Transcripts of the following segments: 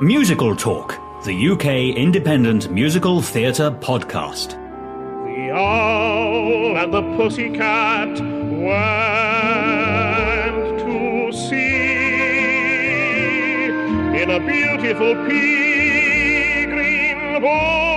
Musical Talk, the UK independent musical theatre podcast. The Owl and the Pussycat went to sea in a beautiful pea green boat.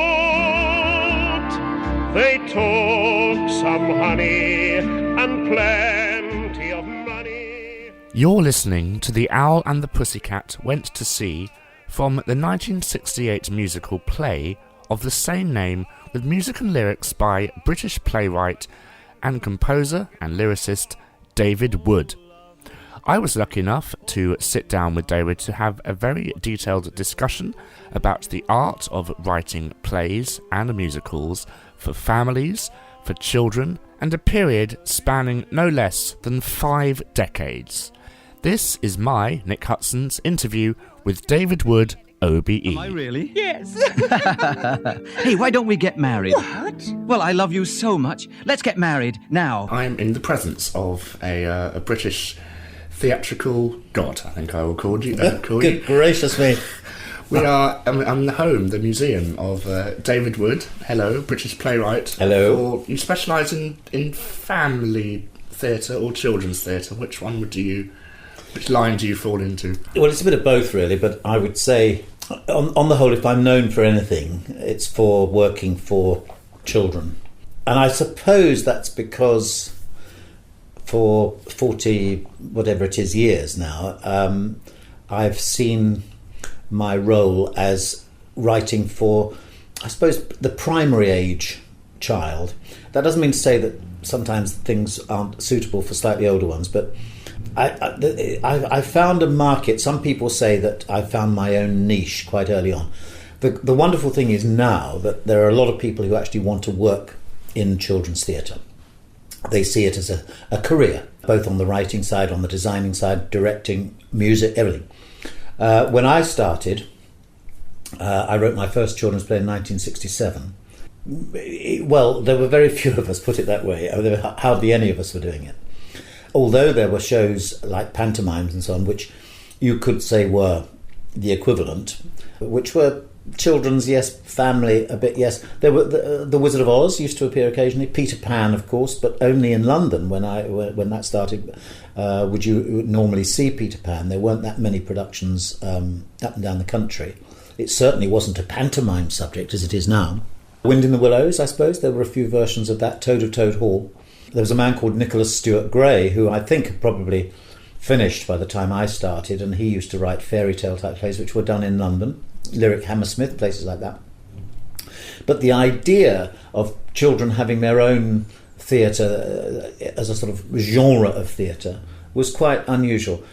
They took some honey and plenty of money. You're listening to The Owl and the Pussycat Went to Sea from the 1968 musical play of the same name, with music and lyrics by British playwright and composer and lyricist David Wood. I was lucky enough to sit down with David to have a very detailed discussion about the art of writing plays and musicals for families, for children, and a period spanning no less than 5 decades. This is my, Nick Hudson's, interview with David Wood, OBE. Am I really? Yes. Hey, why don't we get married? What? Well, I love you so much. Let's get married now. I'm in the presence of a British theatrical god, I think I will call you. Good gracious me. We are, I'm the home, the museum of David Wood. Hello, British playwright. Hello. You specialise in family theatre or children's theatre. Which line do you fall into? Well, it's a bit of both, really, but I would say, on the whole, if I'm known for anything, it's for working for children. And I suppose that's because for 40, whatever it is, years now, I've seen my role as writing for, I suppose, the primary age child. That doesn't mean to say that sometimes things aren't suitable for slightly older ones, but I found a market. Some people say that I found my own niche quite early on. The wonderful thing is now that there are a lot of people who actually want to work in children's theatre. They see it as a career, both on the writing side, on the designing side, directing, music, everything. When I started, I wrote my first children's play in 1967. Well, there were very few of us, put it that way. There were hardly any of us were doing it. Although there were shows like pantomimes and so on, which you could say were the equivalent, which were children's, yes, family, a bit, yes. There were the Wizard of Oz used to appear occasionally, Peter Pan, of course, but only in London when that started. Would you normally see Peter Pan? There weren't that many productions up and down the country. It certainly wasn't a pantomime subject as it is now. Wind in the Willows, I suppose. There were a few versions of that. Toad of Toad Hall. There was a man called Nicholas Stuart Gray, who I think had probably finished by the time I started, and he used to write fairy tale type plays which were done in London, Lyric Hammersmith, places like that. But the idea of children having their own theatre as a sort of genre of theatre was quite unusual.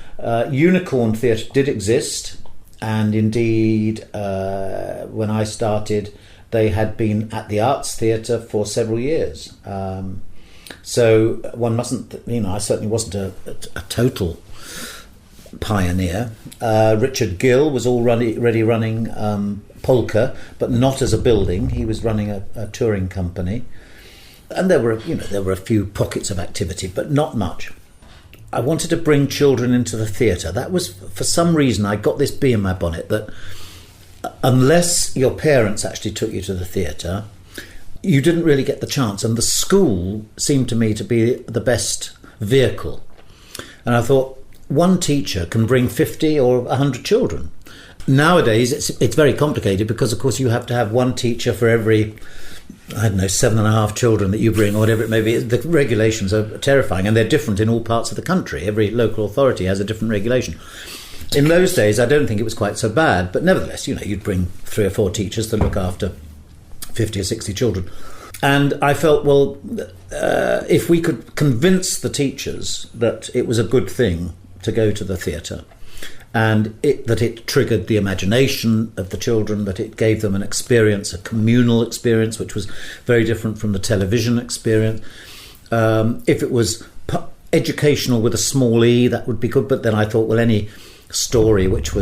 Unicorn theatre did exist, and indeed when I started they had been at the Arts Theatre for several years. So one mustn't, I certainly wasn't a total pioneer. Richard Gill was already running Polka, but not as a building. He was running a touring company. And there were a few pockets of activity, but not much. I wanted to bring children into the theatre. That was, for some reason, I got this bee in my bonnet that unless your parents actually took you to the theatre, you didn't really get the chance, and the school seemed to me to be the best vehicle. And I thought, one teacher can bring 50 or 100 children. Nowadays, it's very complicated because, of course, you have to have one teacher for every, 7.5 children that you bring, or whatever it may be. The regulations are terrifying, and they're different in all parts of the country. Every local authority has a different regulation. In those days, I don't think it was quite so bad, but nevertheless, you'd bring 3 or 4 teachers to look after 50 or 60 children. And I felt, if we could convince the teachers that it was a good thing to go to the theatre, and that it triggered the imagination of the children, that it gave them an experience, a communal experience, which was very different from the television experience. If it was educational with a small e, that would be good. But then I thought, any story which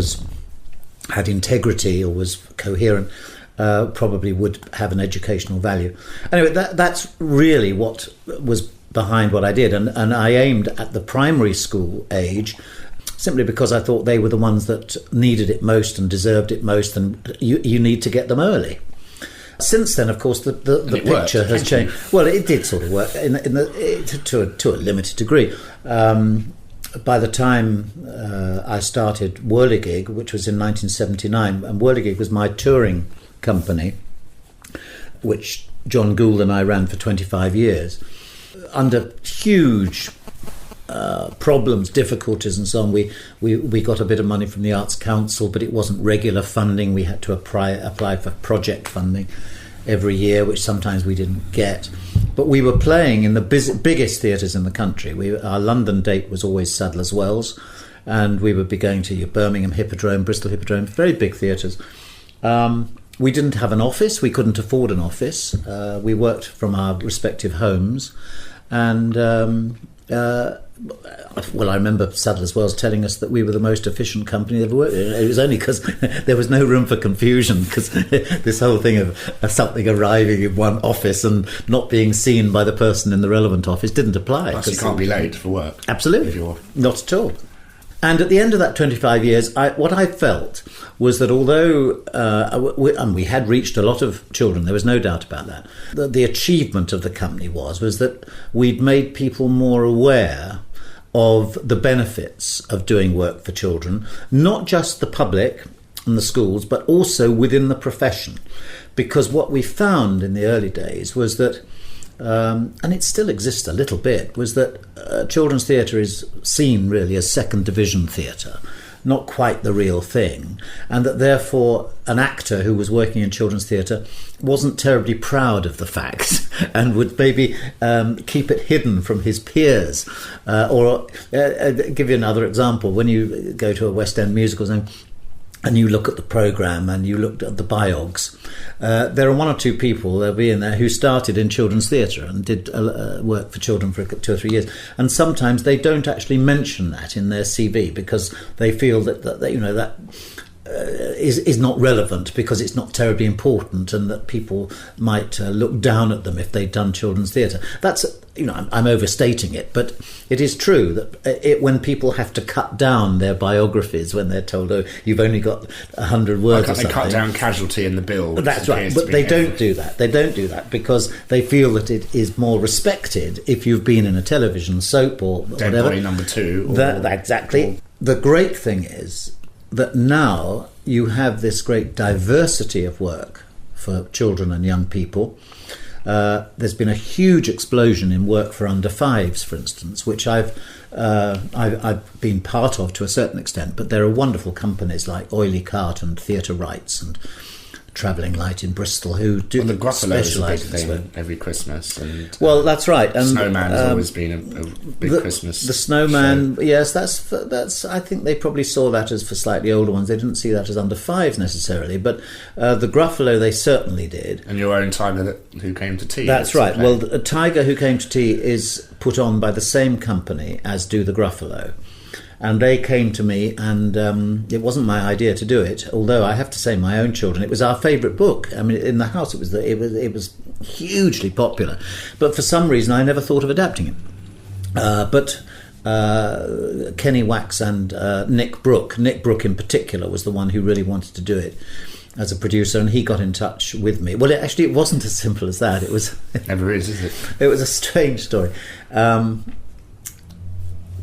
had integrity or was coherent probably would have an educational value. Anyway, that's really what was behind what I did, and I aimed at the primary school age, simply because I thought they were the ones that needed it most and deserved it most, and you need to get them early. Since then, of course, the picture has changed. Well, it did sort of work to a limited degree. By the time I started Whirligig, which was in 1979, and Whirligig was my touring company, which John Gould and I ran for 25 years, under huge problems, difficulties and so on. We got a bit of money from the Arts Council, but it wasn't regular funding. We had to apply for project funding every year, which sometimes we didn't get. But we were playing in the biggest theatres in the country. Our London date was always Sadler's Wells, and we would be going to Birmingham Hippodrome, Bristol Hippodrome, very big theatres. We didn't have an office. We couldn't afford an office. We worked from our respective homes, and I remember Sadler's Wells telling us that we were the most efficient company they've ever worked in. It was only because there was no room for confusion, because this whole thing of something arriving in one office and not being seen by the person in the relevant office didn't apply. Plus, you can't be late for work. Absolutely. Not at all. And at the end of that 25 years, what I felt was that although we had reached a lot of children, there was no doubt about that, the achievement of the company was that we'd made people more aware of the benefits of doing work for children, not just the public and the schools, but also within the profession. Because what we found in the early days was that, and it still exists a little bit, was that children's theatre is seen really as second division theatre, not quite the real thing, and that therefore an actor who was working in children's theatre wasn't terribly proud of the fact and would maybe keep it hidden from his peers. Or give you another example, when you go to a West End musical and you look at the programme and you look at the biogs, there are one or two people, they'll be in there, who started in children's theatre and did work for children for 2 or 3 years, and sometimes they don't actually mention that in their CV because they feel that is not relevant, because it's not terribly important, and that people might look down at them if they'd done children's theatre. That's, I'm overstating it, but it is true that when people have to cut down their biographies when they're told, oh, you've only got 100 words or something. They cut down casualty in the bill. That's right, but they don't do that. They don't do that because they feel that it is more respected if you've been in a television soap or Dead whatever. Body Number 2. Exactly. The great thing is that now you have this great diversity of work for children and young people. There's been a huge explosion in work for under fives, for instance, which I've been part of to a certain extent, but there are wonderful companies like Oily Cart and Theatre Rights and Travelling Light in Bristol who do the Gruffalo is a big specialise in thing every Christmas. And, well, that's right. And Snowman's always been a big Christmas. The Snowman, show. yes, that's. I think they probably saw that as for slightly older ones. They didn't see that as under fives necessarily, but the Gruffalo they certainly did. And your own Tiger Who Came to Tea. That's right. Well, the Tiger Who Came to Tea is put on by the same company as do the Gruffalo. And they came to me, and it wasn't my idea to do it. Although I have to say, my own children, it was our favourite book. I mean, in the house, it was hugely popular. But for some reason, I never thought of adapting it. But Kenny Wax and Nick Brooke in particular, was the one who really wanted to do it as a producer, and he got in touch with me. Well, it wasn't as simple as that. It was never is it? It was a strange story.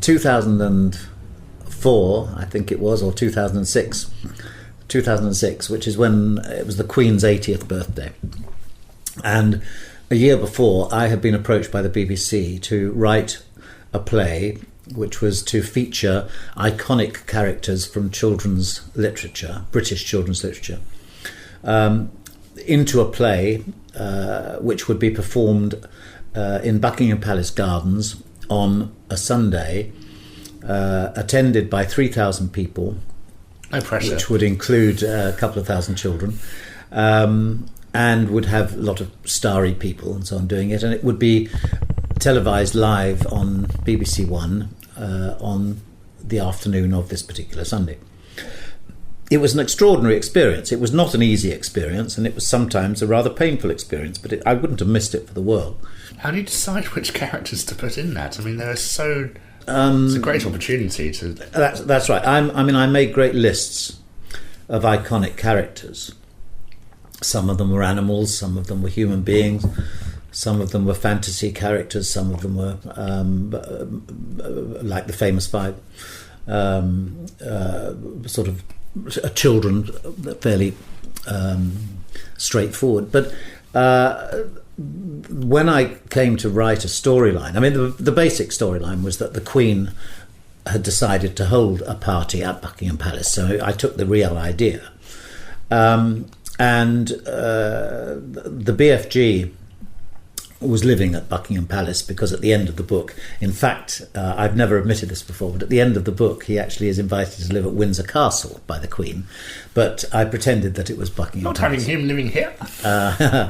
2004, I think it was, or 2006, which is when it was the Queen's 80th birthday. And a year before, I had been approached by the BBC to write a play which was to feature iconic characters from children's literature, British children's literature, into a play which would be performed in Buckingham Palace Gardens on a Sunday, attended by 3,000 people. No pressure. Which would include a couple of thousand children, and would have a lot of starry people and so on doing it, and it would be televised live on BBC One on the afternoon of this particular Sunday. it was an extraordinary experience. It was not an easy experience, and it was sometimes a rather painful experience, but I wouldn't have missed it for the world. How do you decide which characters to put in that? I mean, there are so... it's a great opportunity to... That's right. I made great lists of iconic characters. Some of them were animals, some of them were human beings, some of them were fantasy characters, some of them were like the famous five, sort of children, fairly straightforward. But when I came to write a storyline, I mean, the basic storyline was that the Queen had decided to hold a party at Buckingham Palace, so I took the real idea. And the BFG was living at Buckingham Palace because at the end of the book, in fact, I've never admitted this before, but at the end of the book he actually is invited to live at Windsor Castle by the Queen, but I pretended that it was Buckingham Not Palace. having him living here.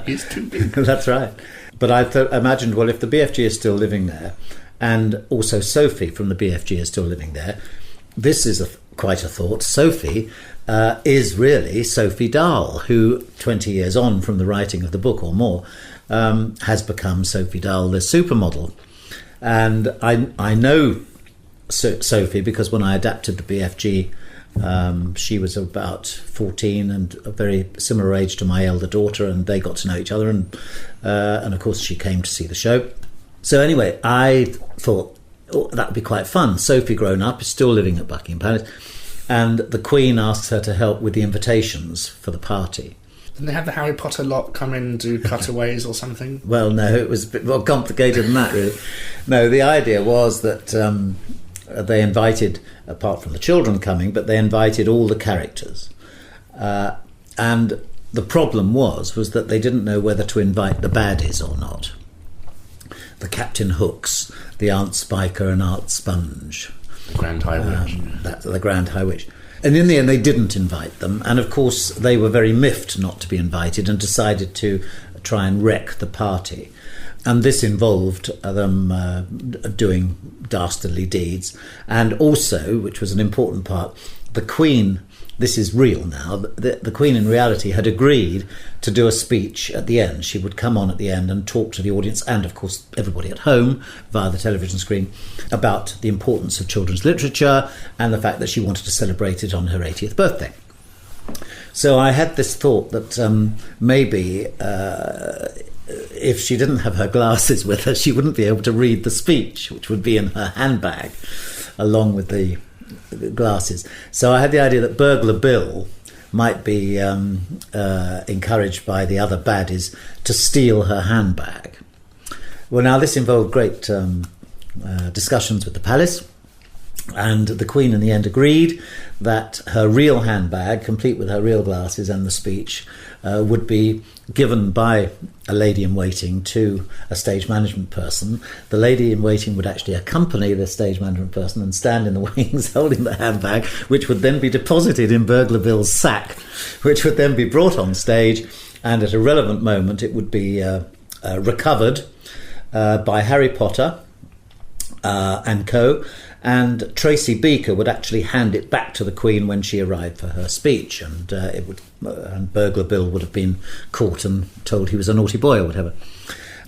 He's too big. That's right. But I imagined, well, if the BFG is still living there, and also Sophie from the BFG is still living there, this is quite a thought. Sophie is really Sophie Dahl, who 20 years on from the writing of the book or more, has become Sophie Dahl, the supermodel. And I know Sophie because when I adapted the BFG, she was about 14 and a very similar age to my elder daughter, and they got to know each other, and of course she came to see the show. So anyway, I thought, that would be quite fun. Sophie, grown up, is still living at Buckingham Palace, and the Queen asks her to help with the invitations for the party. Didn't they have the Harry Potter lot come in and do cutaways or something? Well, no, it was a bit more complicated than that, really. No, the idea was that they invited, apart from the children coming, but they invited all the characters. And the problem was that they didn't know whether to invite the baddies or not. The Captain Hooks, the Aunt Spiker and Aunt Sponge. The Grand High Witch. The Grand High Witch. And in the end, they didn't invite them. And of course, they were very miffed not to be invited and decided to try and wreck the party. And this involved them doing dastardly deeds. And also, which was an important part, the Queen, this is real now, the Queen in reality had agreed to do a speech at the end. She would come on at the end and talk to the audience and, of course, everybody at home via the television screen about the importance of children's literature and the fact that she wanted to celebrate it on her 80th birthday. So I had this thought that maybe if she didn't have her glasses with her, she wouldn't be able to read the speech, which would be in her handbag, along with the glasses. So I had the idea that Burglar Bill might be encouraged by the other baddies to steal her handbag. Well, now this involved great discussions with the palace, and the Queen in the end agreed that her real handbag, complete with her real glasses and the speech, would be given by a lady-in-waiting to a stage management person. The lady-in-waiting would actually accompany the stage management person and stand in the wings holding the handbag, which would then be deposited in Burglar Bill's sack, which would then be brought on stage, and at a relevant moment it would be recovered by Harry Potter and co., and Tracy Beaker would actually hand it back to the Queen when she arrived for her speech, and and Burglar Bill would have been caught and told he was a naughty boy or whatever.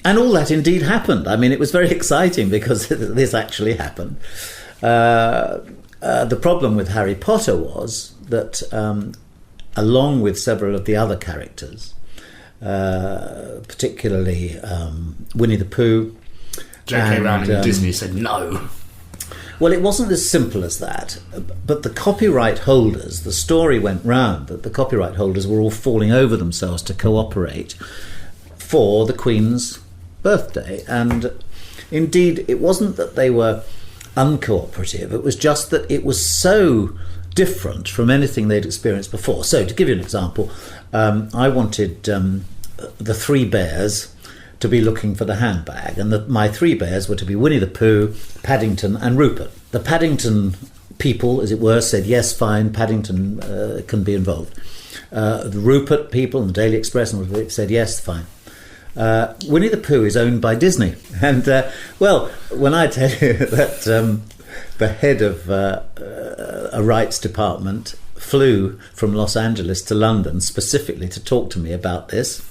And all that indeed happened. I mean, it was very exciting because this actually happened. The problem with Harry Potter was that, along with several of the other characters, particularly Winnie the Pooh, J.K. Rowling and Disney said no. Well, it wasn't as simple as that, but the copyright holders, the story went round that the copyright holders were all falling over themselves to cooperate for the Queen's birthday. And indeed, it wasn't that they were uncooperative, it was just that it was so different from anything they'd experienced before. So, to give you an example, I wanted the three bears to be looking for the handbag, and my three bears were to be Winnie the Pooh, Paddington and Rupert. The Paddington people, as it were, said yes, fine, Paddington can be involved. The Rupert people and the Daily Express said yes, fine. Winnie the Pooh is owned by Disney, and well, when I tell you that the head of a rights department flew from Los Angeles to London specifically to talk to me about this.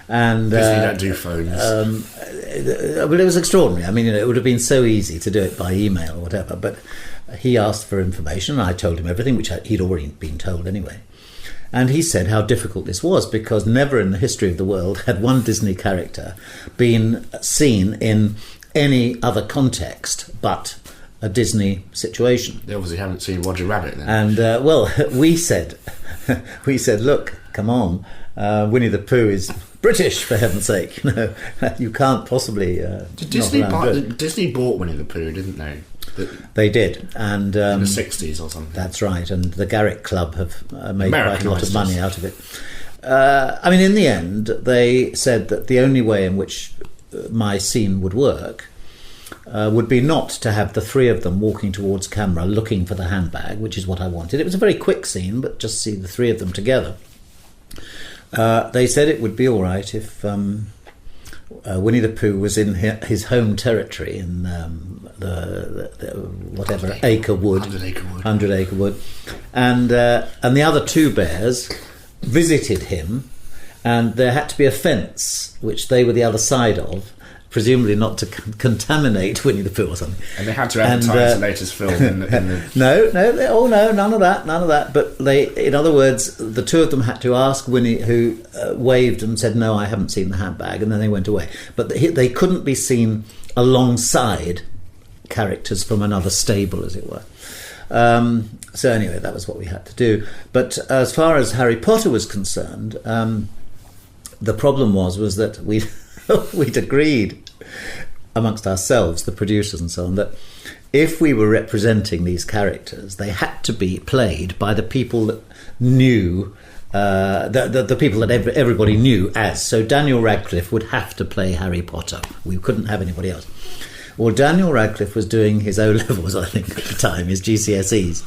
And Disney don't do phones. Well, it was extraordinary. I mean, it would have been so easy to do it by email or whatever, but he asked for information, and I told him everything, which he'd already been told anyway. And he said how difficult this was, because never in the history of the world had one Disney character been seen in any other context but a Disney situation. They obviously haven't seen Roger Rabbit then. And, well, we said, look, come on, Winnie the Pooh is British, for heaven's sake. You can't possibly... Disney bought Winnie the Pooh, didn't they? They did, and in the 60s or something. That's right, and the Garrick Club have made quite a lot of Americanised money out of it. I mean, in the end, they said that the only way in which my scene would work would be not to have the three of them walking towards camera looking for the handbag, which is what I wanted. It was a very quick scene, but just see the three of them together. They said it would be all right if Winnie the Pooh was in his home territory in the whatever acre wood, 100 acre wood, and the other two bears visited him, and there had to be a fence which they were the other side of, presumably not to contaminate Winnie the Pooh or something. And they had to advertise the latest film in the... No, none of that. But in other words, the two of them had to ask Winnie, who waved and said, "No, I haven't seen the handbag," and then they went away. But they couldn't be seen alongside characters from another stable, as it were. So anyway, that was what we had to do. But as far as Harry Potter was concerned, the problem was that we'd agreed amongst ourselves, the producers and so on, that if we were representing these characters, they had to be played by the people that knew, the people that everybody knew as. So Daniel Radcliffe would have to play Harry Potter. We couldn't have anybody else. Well, Daniel Radcliffe was doing his O-levels, I think, at the time, his GCSEs.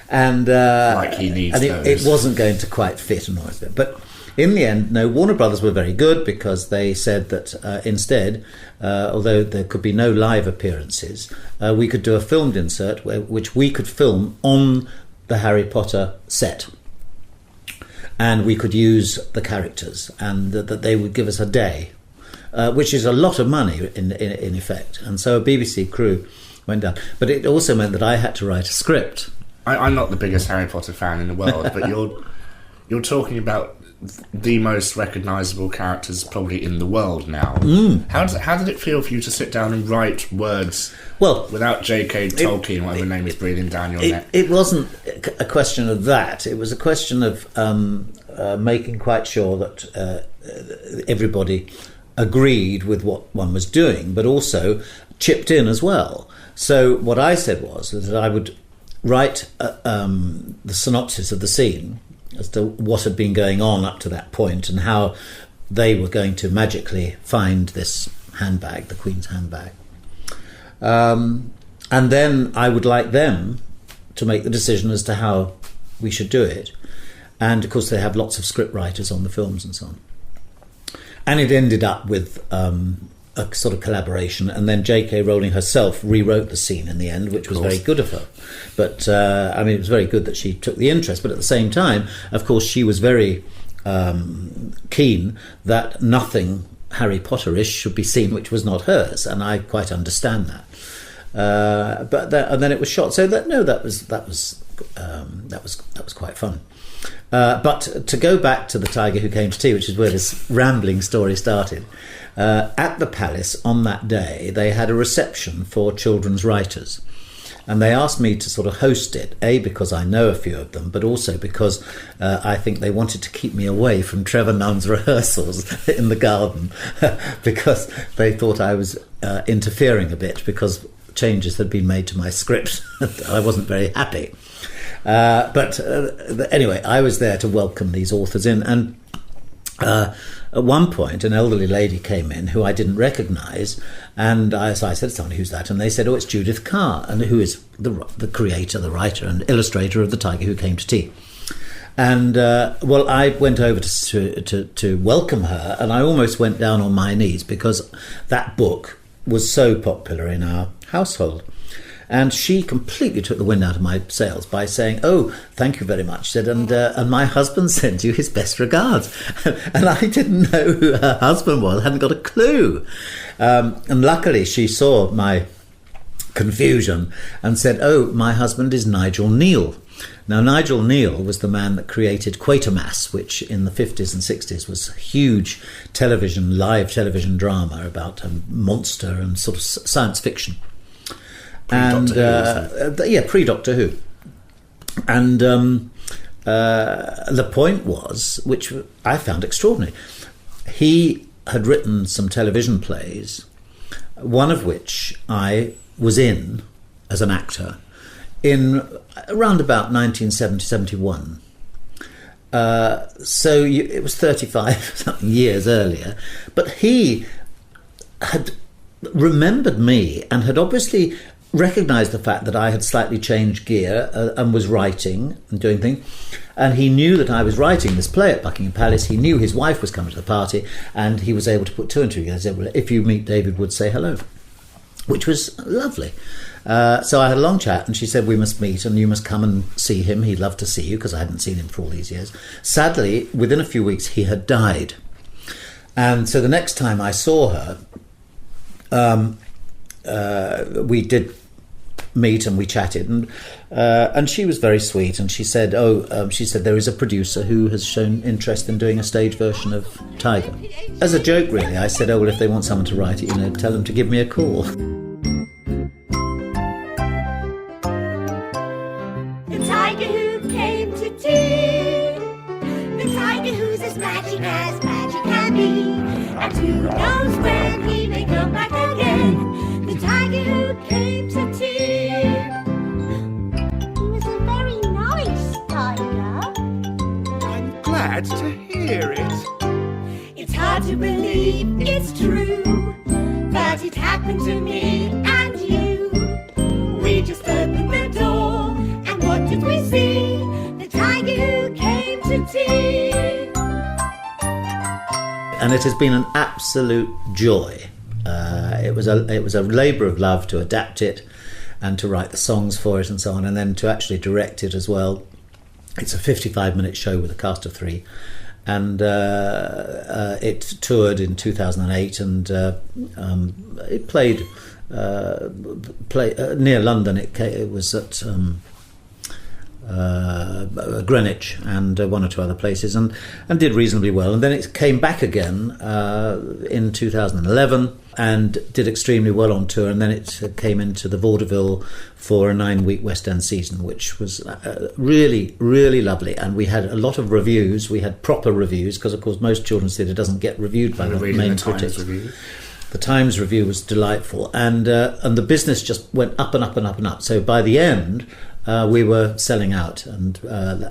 And, like he needs and those. it wasn't going to quite fit and all that. But in the end, no, Warner Brothers were very good, because they said that instead, although there could be no live appearances, we could do a filmed insert which we could film on the Harry Potter set. And we could use the characters, and that they would give us a day, which is a lot of money in effect. And so a BBC crew went down. But it also meant that I had to write a script. I'm not the biggest Harry Potter fan in the world, but you're talking about the most recognisable characters probably in the world now. How did it feel for you to sit down and write words without J.K. Tolkien, whatever name is breathing down your neck? It wasn't a question of that. It was a question of making quite sure that everybody agreed with what one was doing, but also chipped in as well. So what I said was that I would write the synopsis of the scene as to what had been going on up to that point and how they were going to magically find this handbag, the Queen's handbag. And then I would like them to make the decision as to how we should do it. And, of course, they have lots of script writers on the films and so on. And it ended up with a sort of collaboration, and then J.K. Rowling herself rewrote the scene in the end, which was very good of her. But, I mean, it was very good that she took the interest, but at the same time, of course, she was very keen that nothing Harry Potter-ish should be seen which was not hers, and I quite understand that. And then it was shot, so that was quite fun. But to go back to The Tiger Who Came to Tea, which is where this rambling story started, at the Palace on that day, they had a reception for children's writers. And they asked me to sort of host it, A, because I know a few of them, but also because I think they wanted to keep me away from Trevor Nunn's rehearsals in the garden, because they thought I was interfering a bit, because changes had been made to my script. I wasn't very happy. But anyway, I was there to welcome these authors in, and at one point an elderly lady came in who I didn't recognise, and so I said to someone, "Who's that?" And they said, "Oh, it's Judith Kerr, and who is the creator, the writer and illustrator of The Tiger Who Came to Tea." And well, I went over to welcome her, and I almost went down on my knees, because that book was so popular in our household. And she completely took the wind out of my sails by saying, "Oh, thank you very much," said, and my husband sends you his best regards. And I didn't know who her husband was, hadn't got a clue. And luckily she saw my confusion and said, "Oh, my husband is Nigel Neal." Now, Nigel Neal was the man that created Quatermass, which in the 50s and 60s was huge live television drama about a monster and sort of science fiction. Pre-Doctor Who. And the point was, which I found extraordinary, he had written some television plays, one of which I was in as an actor in around about 1970-71. So it was 35 something years earlier, but he had remembered me and had obviously recognised the fact that I had slightly changed gear and was writing and doing things. And he knew that I was writing this play at Buckingham Palace. He knew his wife was coming to the party, and he was able to put two and two together. He said, "Well, if you meet David Wood, say hello," which was lovely. So I had a long chat, and she said, "We must meet, and you must come and see him. He'd love to see you," because I hadn't seen him for all these years. Sadly, within a few weeks, he had died. And so the next time I saw her, we did meet and we chatted, and she was very sweet, and she said, she said, "There is a producer who has shown interest in doing a stage version of Tiger." As a joke, really, I said, "Oh, well, if they want someone to write it, tell them to give me a call." The tiger who came to tea, the tiger who's as magic can be, and who knows when he may come back again. The tiger who came to tea. He was a very nice tiger. I'm glad to hear it. It's hard to believe it's true, but it happened to me and you. We just opened the door, and what did we see? The tiger who came to tea. And it has been an absolute joy. It was a labour of love to adapt it and to write the songs for it and so on, and then to actually direct it as well. It's a 55-minute show with a cast of 3, and it toured in 2008, and it played near London. It was at Greenwich and one or two other places, and did reasonably well. And then it came back again in 2011 and did extremely well on tour, and then it came into the vaudeville for a 9-week West End season, which was really, really lovely. And we had a lot of reviews. We had proper reviews, because of course most children's theatre doesn't get reviewed by the main critics. The Times review was delightful, and the business just went up and up and up and up. So by the end, we were selling out, and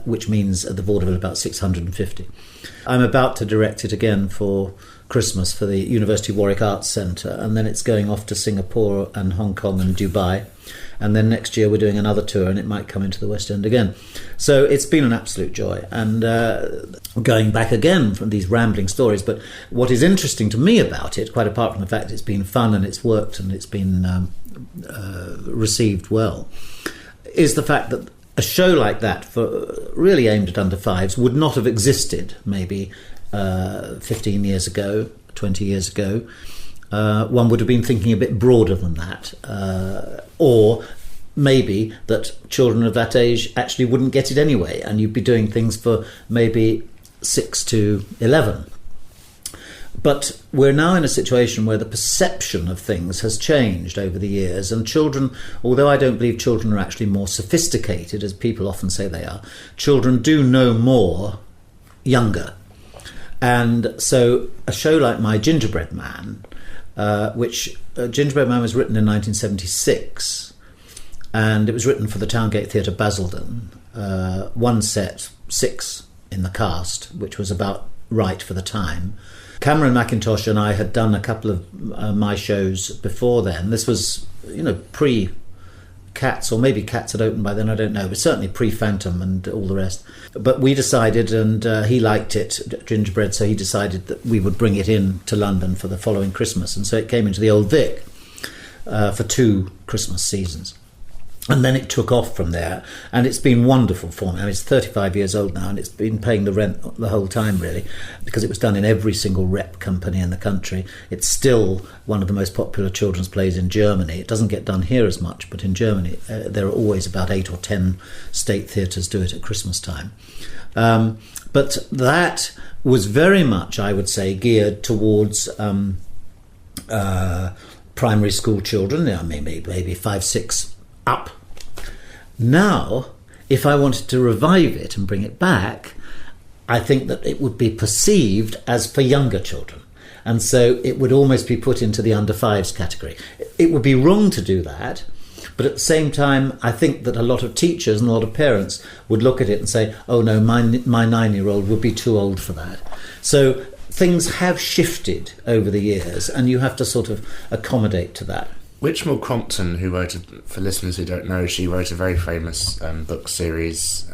which means at the vaudeville about 650. I'm about to direct it again for Christmas for the University of Warwick Arts Centre, and then it's going off to Singapore and Hong Kong and Dubai, and then next year we're doing another tour, and it might come into the West End again. So it's been an absolute joy, and going back again from these rambling stories, but what is interesting to me about it, quite apart from the fact it's been fun and it's worked and it's been received well, is the fact that a show like that, for really aimed at under 5s, would not have existed maybe 15 years ago, 20 years ago. One would have been thinking a bit broader than that, or maybe that children of that age actually wouldn't get it anyway, and you'd be doing things for maybe 6 to 11. But we're now in a situation where the perception of things has changed over the years, and children, although I don't believe children are actually more sophisticated, as people often say they are, children do know more younger. And so a show like My Gingerbread Man, which Gingerbread Man was written in 1976, and it was written for the Towngate Theatre Basildon, one set, 6 in the cast, which was about right for the time. Cameron McIntosh and I had done a couple of my shows before then. This was, pre-Cats, or maybe Cats had opened by then, I don't know, but certainly pre-Phantom and all the rest. But we decided, and he liked it, Gingerbread, so he decided that we would bring it in to London for the following Christmas. And so it came into the Old Vic for 2 Christmas seasons. And then it took off from there, and it's been wonderful for me. I mean, it's 35 years old now, and it's been paying the rent the whole time, really, because it was done in every single rep company in the country. It's still one of the most popular children's plays in Germany. It doesn't get done here as much, but in Germany there are always about 8 or 10 state theatres do it at Christmas time. But that was very much, I would say, geared towards primary school children, I mean, maybe 5, 6 up. Now, if I wanted to revive it and bring it back, I think that it would be perceived as for younger children. And so it would almost be put into the under 5s category. It would be wrong to do that, but at the same time, I think that a lot of teachers and a lot of parents would look at it and say, oh no, my 9-year-old would be too old for that. So things have shifted over the years, and you have to sort of accommodate to that. Wychmore Crompton, who wrote, for listeners who don't know, she wrote a very famous book series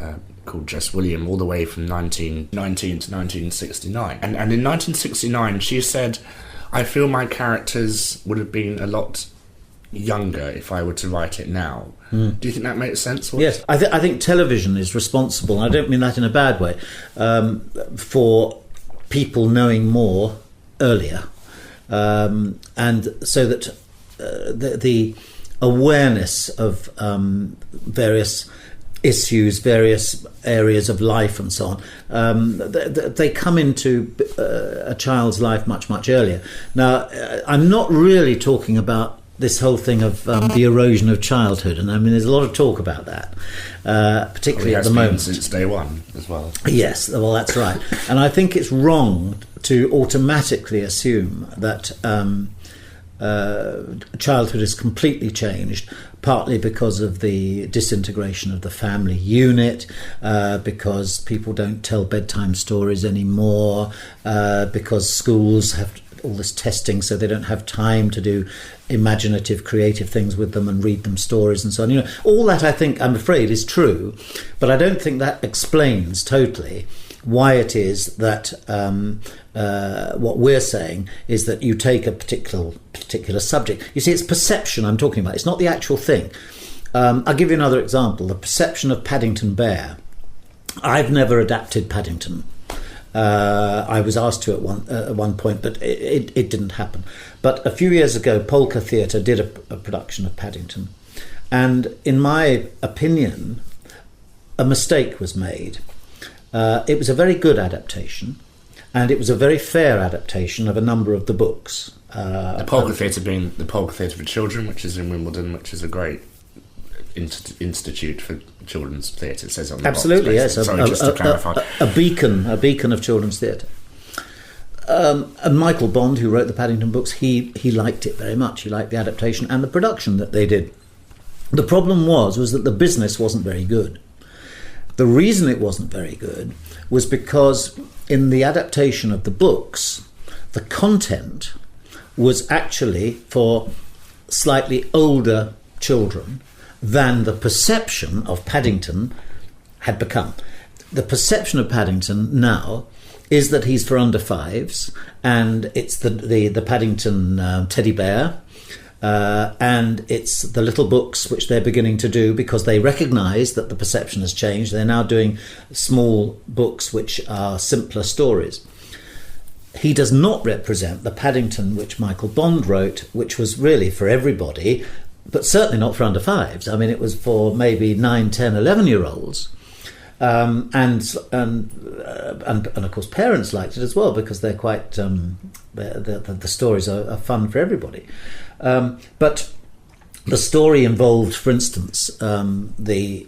called Jess William, all the way from 1919 to 1969. And in 1969, she said, I feel my characters would have been a lot younger if I were to write it now. Do you think that makes sense? Yes, I think television is responsible, and I don't mean that in a bad way, for people knowing more earlier. And so that the awareness of various issues, various areas of life and so on, they come into a child's life much, much earlier. Now, I'm not really talking about this whole thing of the erosion of childhood, and I mean there's a lot of talk about that, particularly at the moment. Since day one as well. Yes, well that's right. And I think it's wrong to automatically assume that childhood is completely changed, partly because of the disintegration of the family unit, because people don't tell bedtime stories anymore, because schools have all this testing, so they don't have time to do imaginative, creative things with them and read them stories and so on. You know, all that I think, I'm afraid, is true, but I don't think that explains totally why it is that what we're saying is that you take a particular subject. You see, it's perception I'm talking about. It's not the actual thing. I'll give you another example. The perception of Paddington Bear. I've never adapted Paddington. I was asked to at one point, but it didn't happen. But a few years ago, Polka Theatre did a production of Paddington. And in my opinion, a mistake was made. It was a very good adaptation, and it was a very fair adaptation of a number of the books. The Polka Theatre being the Polka Theatre for Children, which is in Wimbledon, which is a great institute for children's theatre. It says on the absolutely, box, yes. Sorry, just to clarify. A beacon of children's theatre. And Michael Bond, who wrote the Paddington books, he liked it very much. He liked the adaptation and the production that they did. The problem was that the business wasn't very good. The reason it wasn't very good was because in the adaptation of the books, the content was actually for slightly older children than the perception of Paddington had become. The perception of Paddington now is that he's for under 5s, and it's the Paddington teddy bear, and it's the little books which they're beginning to do because they recognise that the perception has changed. They're now doing small books which are simpler stories. He does not represent the Paddington which Michael Bond wrote, which was really for everybody, but certainly not for under 5s. I mean, it was for maybe 9, 10, 11-year-olds. And of course parents liked it as well because they're quite the stories are fun for everybody. But the story involved, for instance, the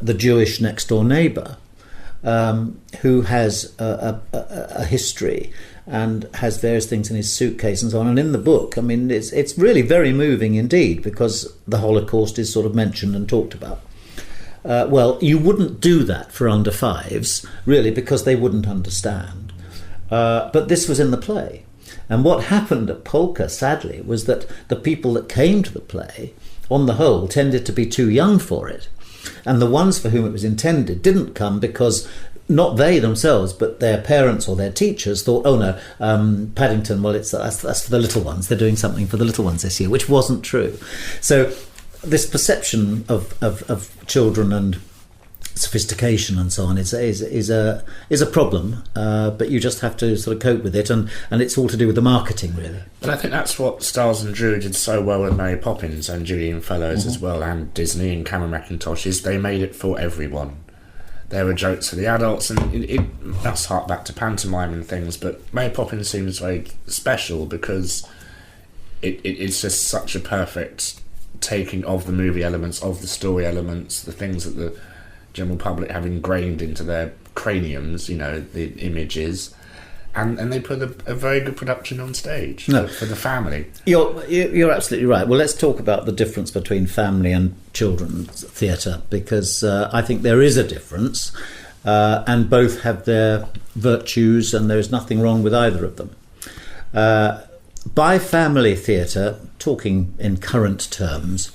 Jewish next door neighbour who has a history and has various things in his suitcase and so on. And in the book, I mean, it's really very moving indeed because the Holocaust is sort of mentioned and talked about. Well, you wouldn't do that for under 5s, really, because they wouldn't understand. But this was in the play. And what happened at Polka, sadly, was that the people that came to the play, on the whole, tended to be too young for it. And the ones for whom it was intended didn't come because not they themselves, but their parents or their teachers thought, oh no, Paddington, well, that's for the little ones. They're doing something for the little ones this year, which wasn't true. So this perception of children and sophistication and so on is a problem, but you just have to sort of cope with it, and it's all to do with the marketing, really. But I think that's what Stiles and Drew did so well with Mary Poppins and Julian Fellows as well, and Disney and Cameron Mackintosh, is they made it for everyone. There were jokes for the adults, and that's hark back to pantomime and things, but Mary Poppins seems very special because it's just such a perfect taking of the movie elements, of the story elements, the things that the general public have ingrained into their craniums, the images, and they put a very good production on stage for the family. You're absolutely right. Well, let's talk about the difference between family and children's theatre, because I think there is a difference, and both have their virtues, and there is nothing wrong with either of them. By family theatre, talking in current terms,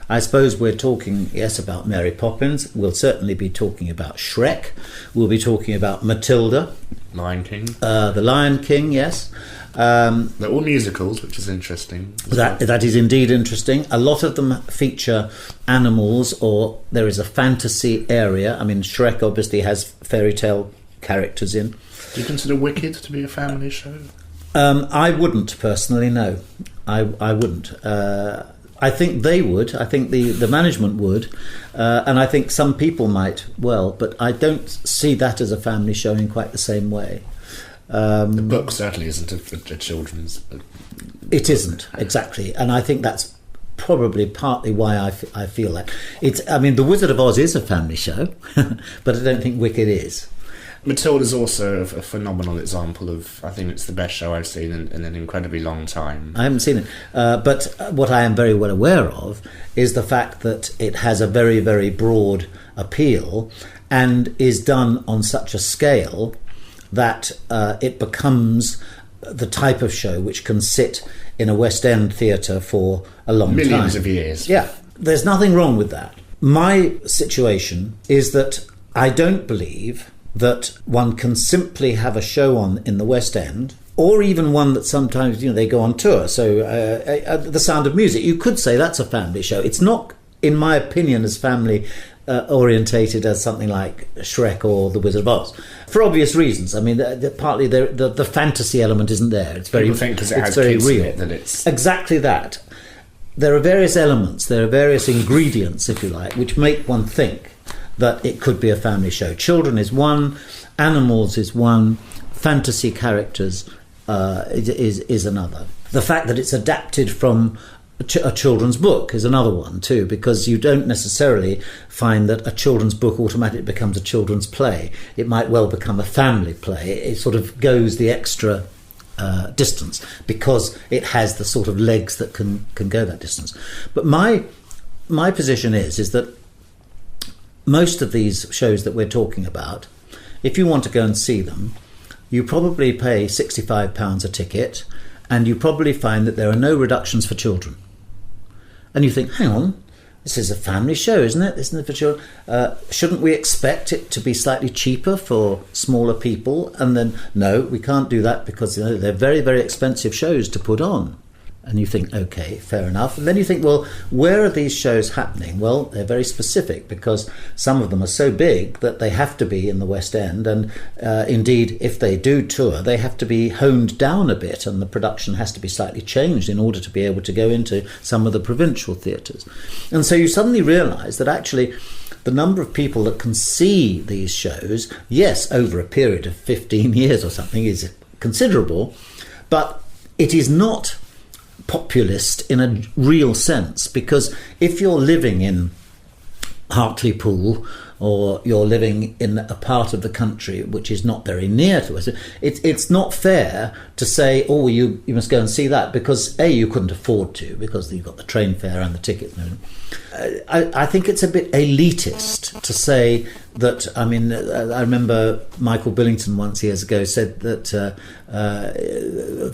I suppose we're talking, yes, about Mary Poppins. We'll certainly be talking about Shrek. We'll be talking about Matilda. Lion King. The Lion King, yes. They're all musicals, which is interesting. That is indeed interesting. A lot of them feature animals, or there is a fantasy area. I mean, Shrek obviously has fairy tale characters in. Do you consider Wicked to be a family show? I wouldn't personally, no. I wouldn't. I think they would. I think the management would, and I think some people might well, but I don't see that as a family show in quite the same way. The book certainly isn't a children's. It isn't, exactly, and I think that's probably partly why I feel that. The Wizard of Oz is a family show, but I don't think Wicked is. Matilda's also a phenomenal example of, I think it's the best show I've seen in an incredibly long time. I haven't seen it, but what I am very well aware of is the fact that it has a very, very broad appeal and is done on such a scale that it becomes the type of show which can sit in a West End theatre for a long time. Millions of years. Yeah, there's nothing wrong with that. My situation is that I don't believe that one can simply have a show on in the West End, or even one that sometimes they go on tour. So The Sound of Music, you could say that's a family show. It's not, in my opinion, as family orientated as something like Shrek or The Wizard of Oz, for obvious reasons. I mean, partly the fantasy element isn't there. It's very, people think because it has very kids real. in it that it's exactly that. There are various elements, there are various ingredients, if you like, which make one think that it could be a family show. Children is one, animals is one, fantasy characters is another. The fact that it's adapted from a children's book is another one too, because you don't necessarily find that a children's book automatically becomes a children's play. It might well become a family play. It sort of goes the extra distance because it has the sort of legs that can go that distance. But my position is that most of these shows that we're talking about, if you want to go and see them, you probably pay £65 a ticket, and you probably find that there are no reductions for children. And you think, hang on, this is a family show, isn't it? Isn't it for children? Shouldn't we expect it to be slightly cheaper for smaller people? And then, no, we can't do that because they're very, very expensive shows to put on. And you think, OK, fair enough. And then you think, well, where are these shows happening? Well, they're very specific because some of them are so big that they have to be in the West End. And indeed, if they do tour, they have to be honed down a bit and the production has to be slightly changed in order to be able to go into some of the provincial theatres. And so you suddenly realise that actually the number of people that can see these shows, yes, over a period of 15 years or something is considerable, but it is not populist in a real sense, because if you're living in Hartlepool or you're living in a part of the country which is not very near to us, it's not fair to say, oh, you must go and see that, because A, you couldn't afford to because you've got the train fare and the ticket. I think it's a bit elitist to say that. I mean, I remember Michael Billington once years ago said that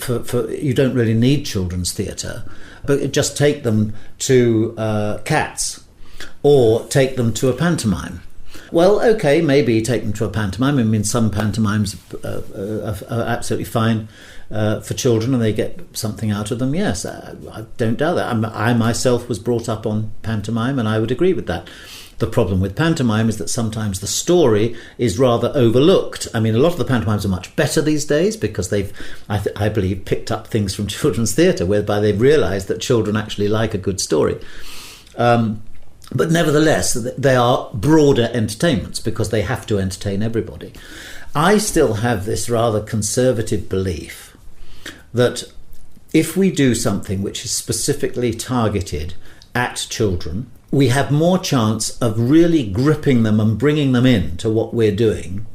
for you don't really need children's theatre, but just take them to Cats or take them to a pantomime. Well, okay, maybe take them to a pantomime. I mean, some pantomimes are absolutely fine for children and they get something out of them. Yes, I don't doubt that. I myself was brought up on pantomime and I would agree with that. The problem with pantomime is that sometimes the story is rather overlooked. I mean, a lot of the pantomimes are much better these days because they've, I believe, picked up things from children's theatre, whereby they've realised that children actually like a good story. But nevertheless, they are broader entertainments because they have to entertain everybody. I still have this rather conservative belief that if we do something which is specifically targeted at children, we have more chance of really gripping them and bringing them into what we're doing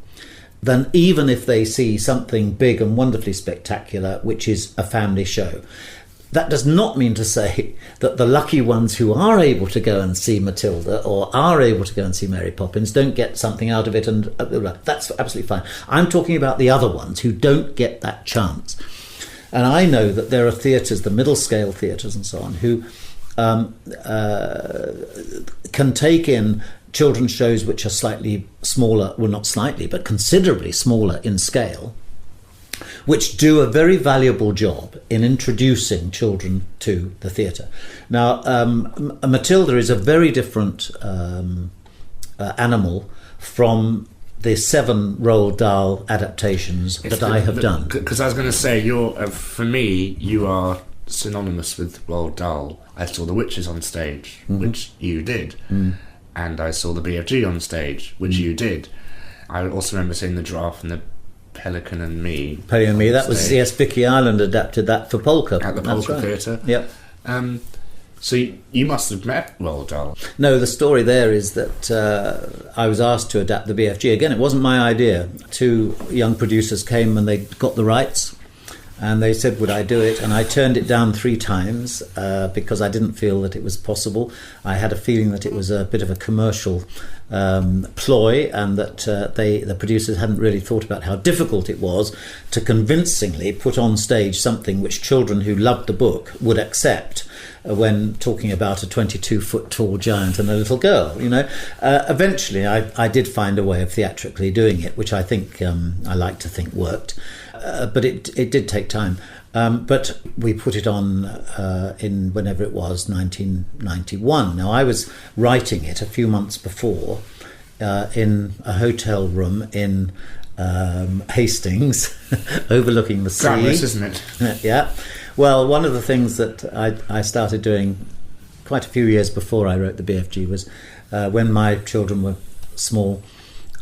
than even if they see something big and wonderfully spectacular, which is a family show. That does not mean to say that the lucky ones who are able to go and see Matilda or are able to go and see Mary Poppins don't get something out of it, and that's absolutely fine. I'm talking about the other ones who don't get that chance. And I know that there are theatres, the middle scale theatres and so on, who can take in children's shows which are slightly smaller, well, not slightly, but considerably smaller in scale, which do a very valuable job in introducing children to the theatre. Now, Matilda is a very different animal from the 7 Roald Dahl adaptations that I have done. Because I was going to say, for me, you are synonymous with Roald Dahl. I saw The Witches on stage, which you did, and I saw the BFG on stage, which you did. I also remember seeing The Giraffe and the Pelican and Me. Pelican and Me, that was, yes, Vicky Ireland adapted that for Polka. At the Polka Theatre. Yep. So you must have met Roald Dahl. No, the story there is that I was asked to adapt the BFG. Again, it wasn't my idea. 2 young producers came and they got the rights and they said, would I do it? And I turned it down 3 times because I didn't feel that it was possible. I had a feeling that it was a bit of a commercial ploy and that the producers hadn't really thought about how difficult it was to convincingly put on stage something which children who loved the book would accept when talking about a 22-foot tall giant and a little girl, you know. Eventually I did find a way of theatrically doing it, which I think I like to think worked, but it did take time. But we put it on in whenever it was, 1991. Now, I was writing it a few months before in a hotel room in Hastings, overlooking the sea. Glamorous, isn't it? Yeah. Well, one of the things that I started doing quite a few years before I wrote the BFG was when my children were small,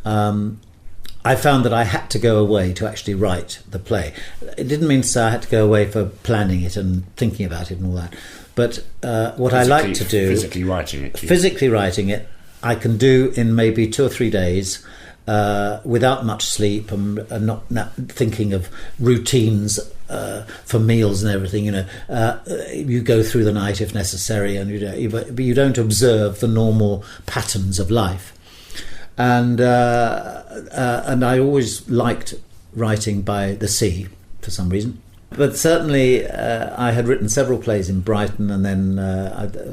I found that I had to go away to actually write the play. It didn't mean to say I had to go away for planning it and thinking about it and all that. But what I like to do... Physically writing it. Physically writing it, I can do in maybe 2 or 3 days without much sleep and not thinking of routines for meals and everything. You know, you go through the night if necessary, and you don't observe the normal patterns of life. And I always liked writing by the sea for some reason. But certainly I had written several plays in Brighton, and then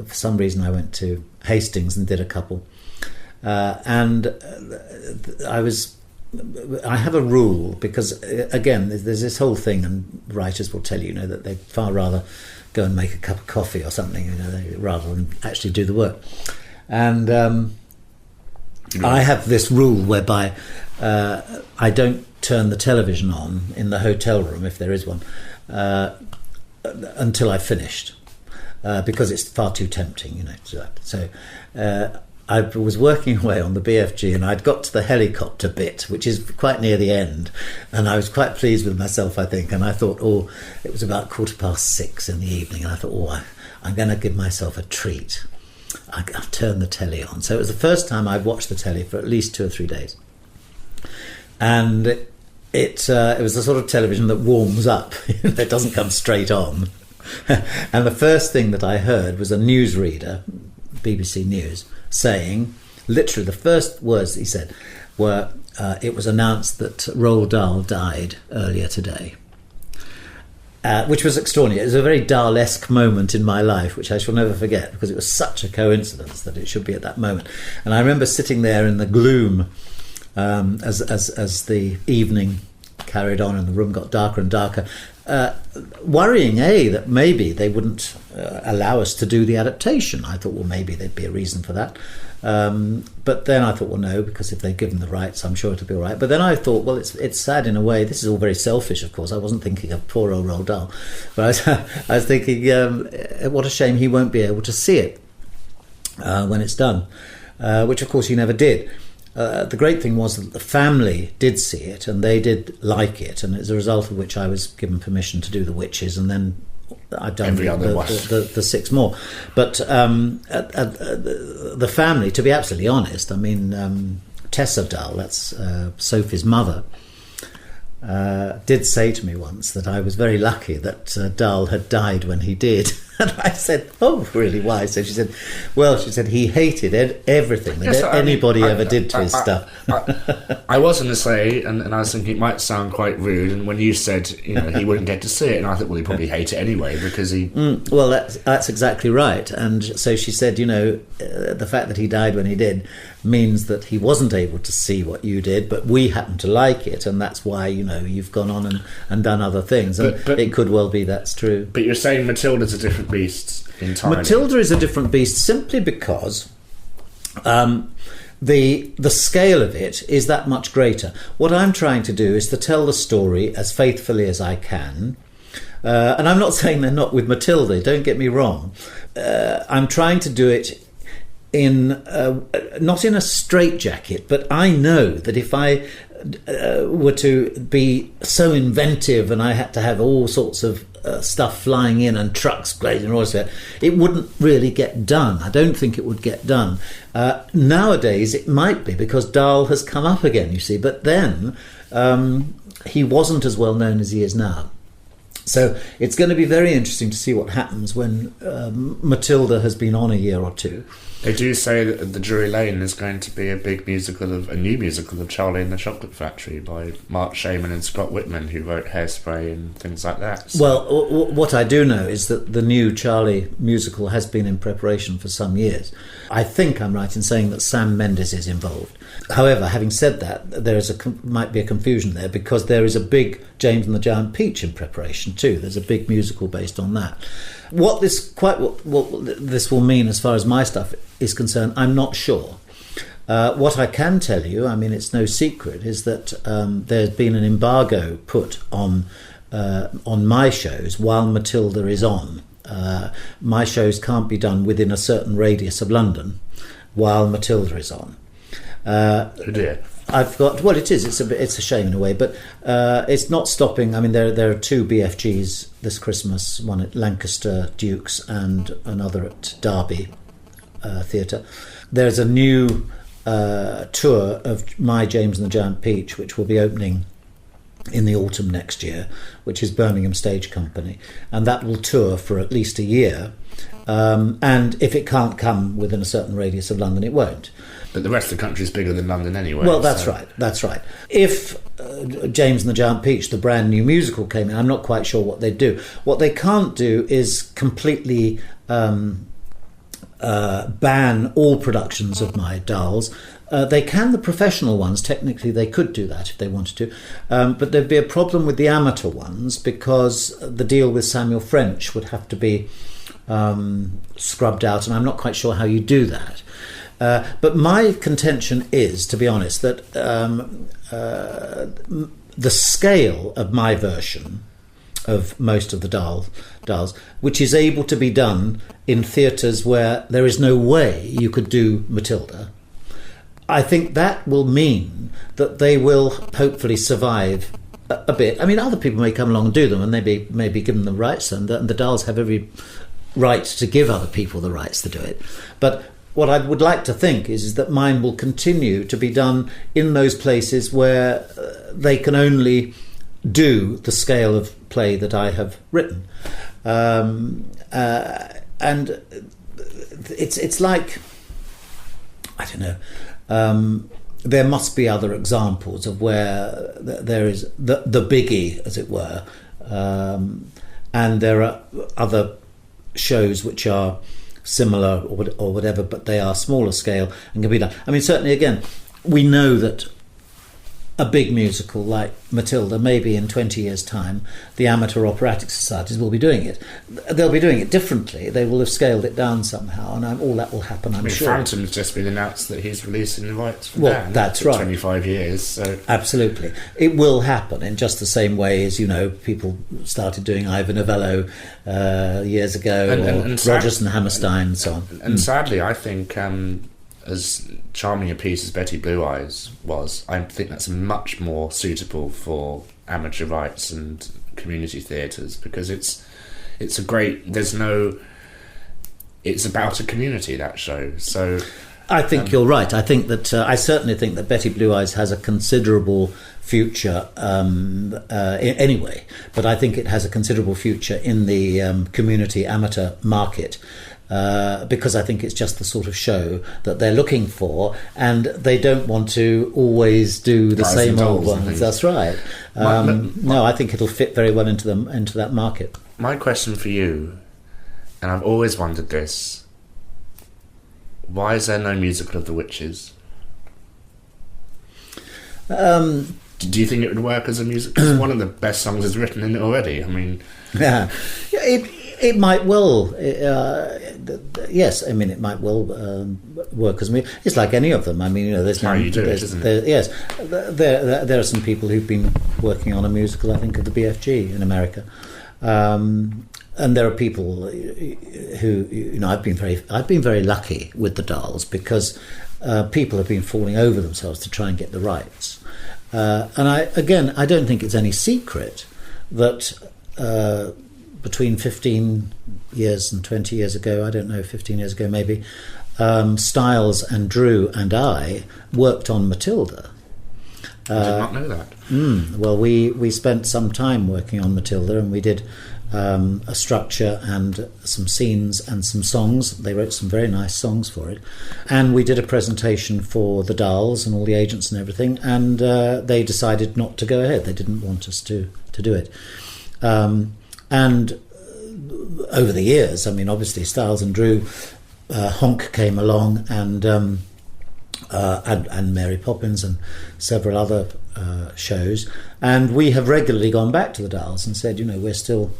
for some reason I went to Hastings and did a couple. And I have a rule, because again there's this whole thing, and writers will tell you, that they'd far rather go and make a cup of coffee or something, rather than actually do the work. And I have this rule whereby I don't turn the television on in the hotel room, if there is one, until I've finished, because it's far too tempting, to do that. So I was working away on the BFG, and I'd got to the helicopter bit, which is quite near the end, and I was quite pleased with myself, I think. And I thought, it was about 6:15 in the evening, and I thought, I'm going to give myself a treat. I'll turn the telly on. So it was the first time I'd watched the telly for at least 2 or 3 days, and it was the sort of television that warms up. It doesn't come straight on. And the first thing that I heard was a newsreader, BBC News, saying, literally the first words he said were, it was announced that Roald Dahl died earlier today. which was extraordinary. It was a very Dahl-esque moment in my life, which I shall never forget, because it was such a coincidence that it should be at that moment. And I remember sitting there in the gloom as the evening carried on and the room got darker and darker, worrying, that maybe they wouldn't allow us to do the adaptation. I thought, well, maybe there'd be a reason for that. But then I thought, well, no, because if they've given the rights, I'm sure it'll be all right. But then I thought, well, it's sad in a way. This is all very selfish, of course. I wasn't thinking of poor old Roald Dahl. But I was thinking, what a shame he won't be able to see it when it's done, which, of course, he never did. The great thing was that the family did see it and they did like it, and as a result of which I was given permission to do The Witches, and then I've done the 6 more. But the family, to be absolutely honest, I mean, Tessa Dahl, that's Sophie's mother, did say to me once that I was very lucky that Dahl had died when he did. And I said, oh, really, why? So she said, he hated everything that anybody ever did to his stuff. I was going to say, and I was thinking it might sound quite rude, and when you said, he wouldn't get to see it, and I thought, well, he'd probably hate it anyway, because he... well, that's exactly right. And so she said, the fact that he died when he did means that he wasn't able to see what you did, but we happen to like it, and that's why, you've gone on and done other things. And but it could well be that's true. But you're saying Matilda's a different beast entirely. Matilda is a different beast simply because the scale of it is that much greater. What I'm trying to do is to tell the story as faithfully as I can. And I'm not saying they're not with Matilda, don't get me wrong. I'm trying to do it in not in a straitjacket, but I know that if I were to be so inventive and I had to have all sorts of stuff flying in and trucks blazing and all that, it wouldn't really get done. I don't think it would get done. Nowadays it might be, because Dahl has come up again, you see, but then he wasn't as well known as he is now. So it's going to be very interesting to see what happens when Matilda has been on a year or two. They do say that the Drury Lane is going to be a new musical of Charlie and the Chocolate Factory by Mark Shaman and Scott Whitman, who wrote Hairspray and things like that. So. Well, what I do know is that the new Charlie musical has been in preparation for some years. I think I'm right in saying that Sam Mendes is involved. However, having said that, there might be a confusion there, because there is a big James and the Giant Peach in preparation too. There's a big musical based on that. What this will mean as far as my stuff is concerned, I'm not sure. What I can tell you, I mean, it's no secret, is that there's been an embargo put on my shows while Matilda is on. My shows can't be done within a certain radius of London while Matilda is on. Oh dear. I've got, well, it is. It's a shame in a way, but it's not stopping. I mean, there are 2 BFGs this Christmas, one at Lancaster Dukes and another at Derby Theatre. There's a new tour of My James and the Giant Peach, which will be opening in the autumn next year, which is Birmingham Stage Company, and that will tour for at least a year. And if it can't come within a certain radius of London, it won't. But the rest of the country is bigger than London anyway. Well, that's right. If James and the Giant Peach, the brand new musical, came in, I'm not quite sure what they'd do. What they can't do is completely ban all productions of my Dahls. They can, the professional ones, technically they could do that if they wanted to, but there'd be a problem with the amateur ones, because the deal with Samuel French would have to be scrubbed out, and I'm not quite sure how you do that. But my contention is, to be honest, that the scale of my version of most of the Dahls, which is able to be done in theatres where there is no way you could do Matilda, I think that will mean that they will hopefully survive a bit. I mean, other people may come along and do them, and they may be given the rights, and the Dahls have every right to give other people the rights to do it. But what I would like to think is that mine will continue to be done in those places where they can only do the scale of play that I have written. And it's like, I don't know, there must be other examples of where there is the biggie, as it were. and there are other shows which are similar or whatever, but they are smaller scale and can be done. I mean, certainly, again, we know that a big musical like Matilda, maybe in 20 years' time, the amateur operatic societies will be doing it. They'll be doing it differently. They will have scaled it down somehow, and all that will happen, I'm sure. Phantom's just been announced that he's releasing the rights for Well, that's for right. 25 years. So. Absolutely. It will happen in just the same way as, people started doing Ivor Novello years ago, And Rodgers and Hammerstein and so on. And sadly, I think as charming a piece as Betty Blue Eyes was, I think that's much more suitable for amateur rights and community theatres, because it's a great. It's about a community, that show. So I think you're right. I think that I certainly think that Betty Blue Eyes has a considerable future anyway, but I think it has a considerable future in the community amateur market. Because I think it's just the sort of show that they're looking for, and they don't want to always do the same old ones. That's right. No, I think it'll fit very well into that market. My question for you, and I've always wondered this: why is there no musical of The Witches? Do you think it would work as a musical? 'Cause one of the best songs is written in it already. I mean, yeah, it might well. Yes, I mean, it might well work as music. It's like any of them. I mean, there's how you do it, isn't it? Yes, there are some people who've been working on a musical, I think, of the BFG in America, and there are people who I've been very lucky with the Dolls, because people have been falling over themselves to try and get the rights, and I don't think it's any secret that. Between 15 years and 20 years ago, I don't know, 15 years ago maybe, Styles and Drew and I worked on Matilda. I did not know that. Well, we spent some time working on Matilda, and we did a structure and some scenes and some songs. They wrote some very nice songs for it. And we did a presentation for the Dolls and all the agents and everything, and they decided not to go ahead. They didn't want us to do it. And over the years, I mean, obviously, Styles and Drew, Honk came along, and Mary Poppins and several other shows, and we have regularly gone back to the Dolls and said, we're still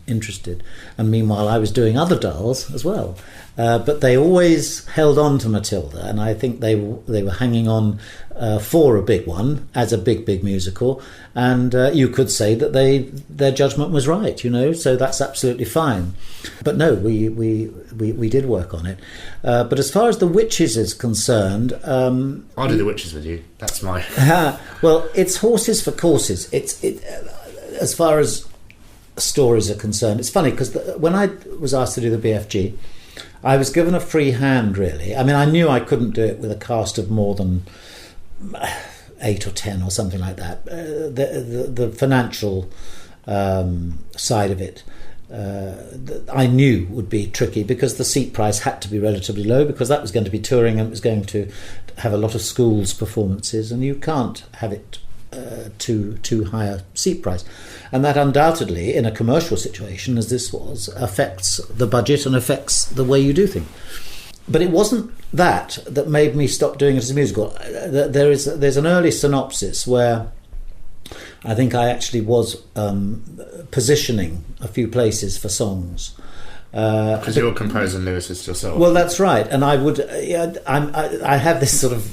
interested. And meanwhile, I was doing other Dolls as well, but they always held on to Matilda, and I think they were hanging on for a big one, as a big musical, and you could say that their judgment was right, so that's absolutely fine. But no, we did work on it. But as far as The Witches is concerned, I'll do The Witches with you. That's my. Well, it's horses for courses. As far as stories are concerned, it's funny because when I was asked to do the BFG, I was given a free hand, really. I mean, I knew I couldn't do it with a cast of more than 8 or 10 or something like that. The financial side of it, I knew would be tricky, because the seat price had to be relatively low, because that was going to be touring and it was going to have a lot of schools performances, and you can't have it too high a seat price. And that undoubtedly, in a commercial situation as this was, affects the budget and affects the way you do things. But it wasn't that made me stop doing it as a musical. There's an early synopsis where I think I actually was positioning a few places for songs. Because you're a composer and lyricist yourself. Well, that's right, and I would. I have this sort of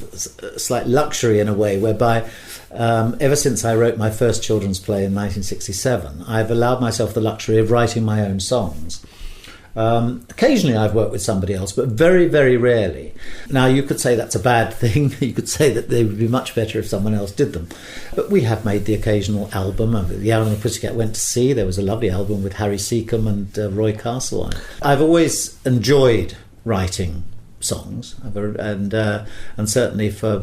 slight luxury in a way, whereby ever since I wrote my first children's play in 1967, I've allowed myself the luxury of writing my own songs. Occasionally I've worked with somebody else, but very, very rarely. Now, you could say that's a bad thing. You could say that they would be much better if someone else did them. But we have made the occasional album. The Owl and the Pussycat Went to Sea. There was a lovely album with Harry Seacombe and Roy Castle on it. I've always enjoyed writing songs, and certainly for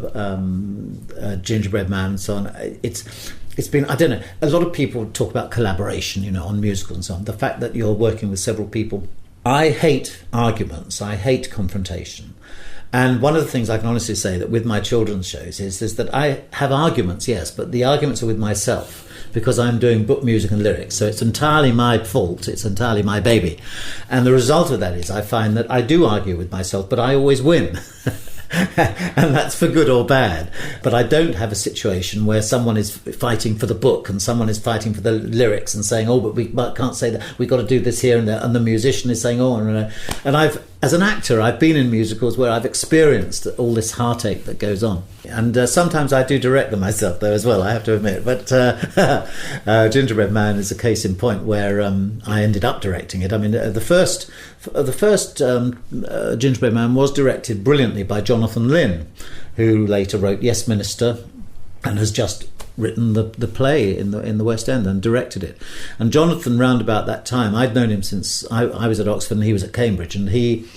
Gingerbread Man and so on. It's been, I don't know, a lot of people talk about collaboration, on musicals and so on. The fact that you're working with several people. I hate arguments. I hate confrontation. And one of the things I can honestly say that with my children's shows is that I have arguments, yes, but the arguments are with myself. because I'm doing book music and lyrics. So it's entirely my fault. It's entirely my baby. And the result of that is I find that I do argue with myself, but I always win. And that's for good or bad. But I don't have a situation where someone is fighting for the book and someone is fighting for the lyrics and saying, oh, but we can't say that, we've got to do this here and there, and the musician is saying, oh, no. And as an actor, I've been in musicals where I've experienced all this heartache that goes on. And sometimes I do direct them myself, though, as well, I have to admit. But Gingerbread Man is a case in point where I ended up directing it. I mean, the first Gingerbread Man was directed brilliantly by Jonathan Lynn, who later wrote Yes, Minister, and has just written the play in the West End and directed it. And Jonathan, round about that time, I'd known him since I was at Oxford and he was at Cambridge, and he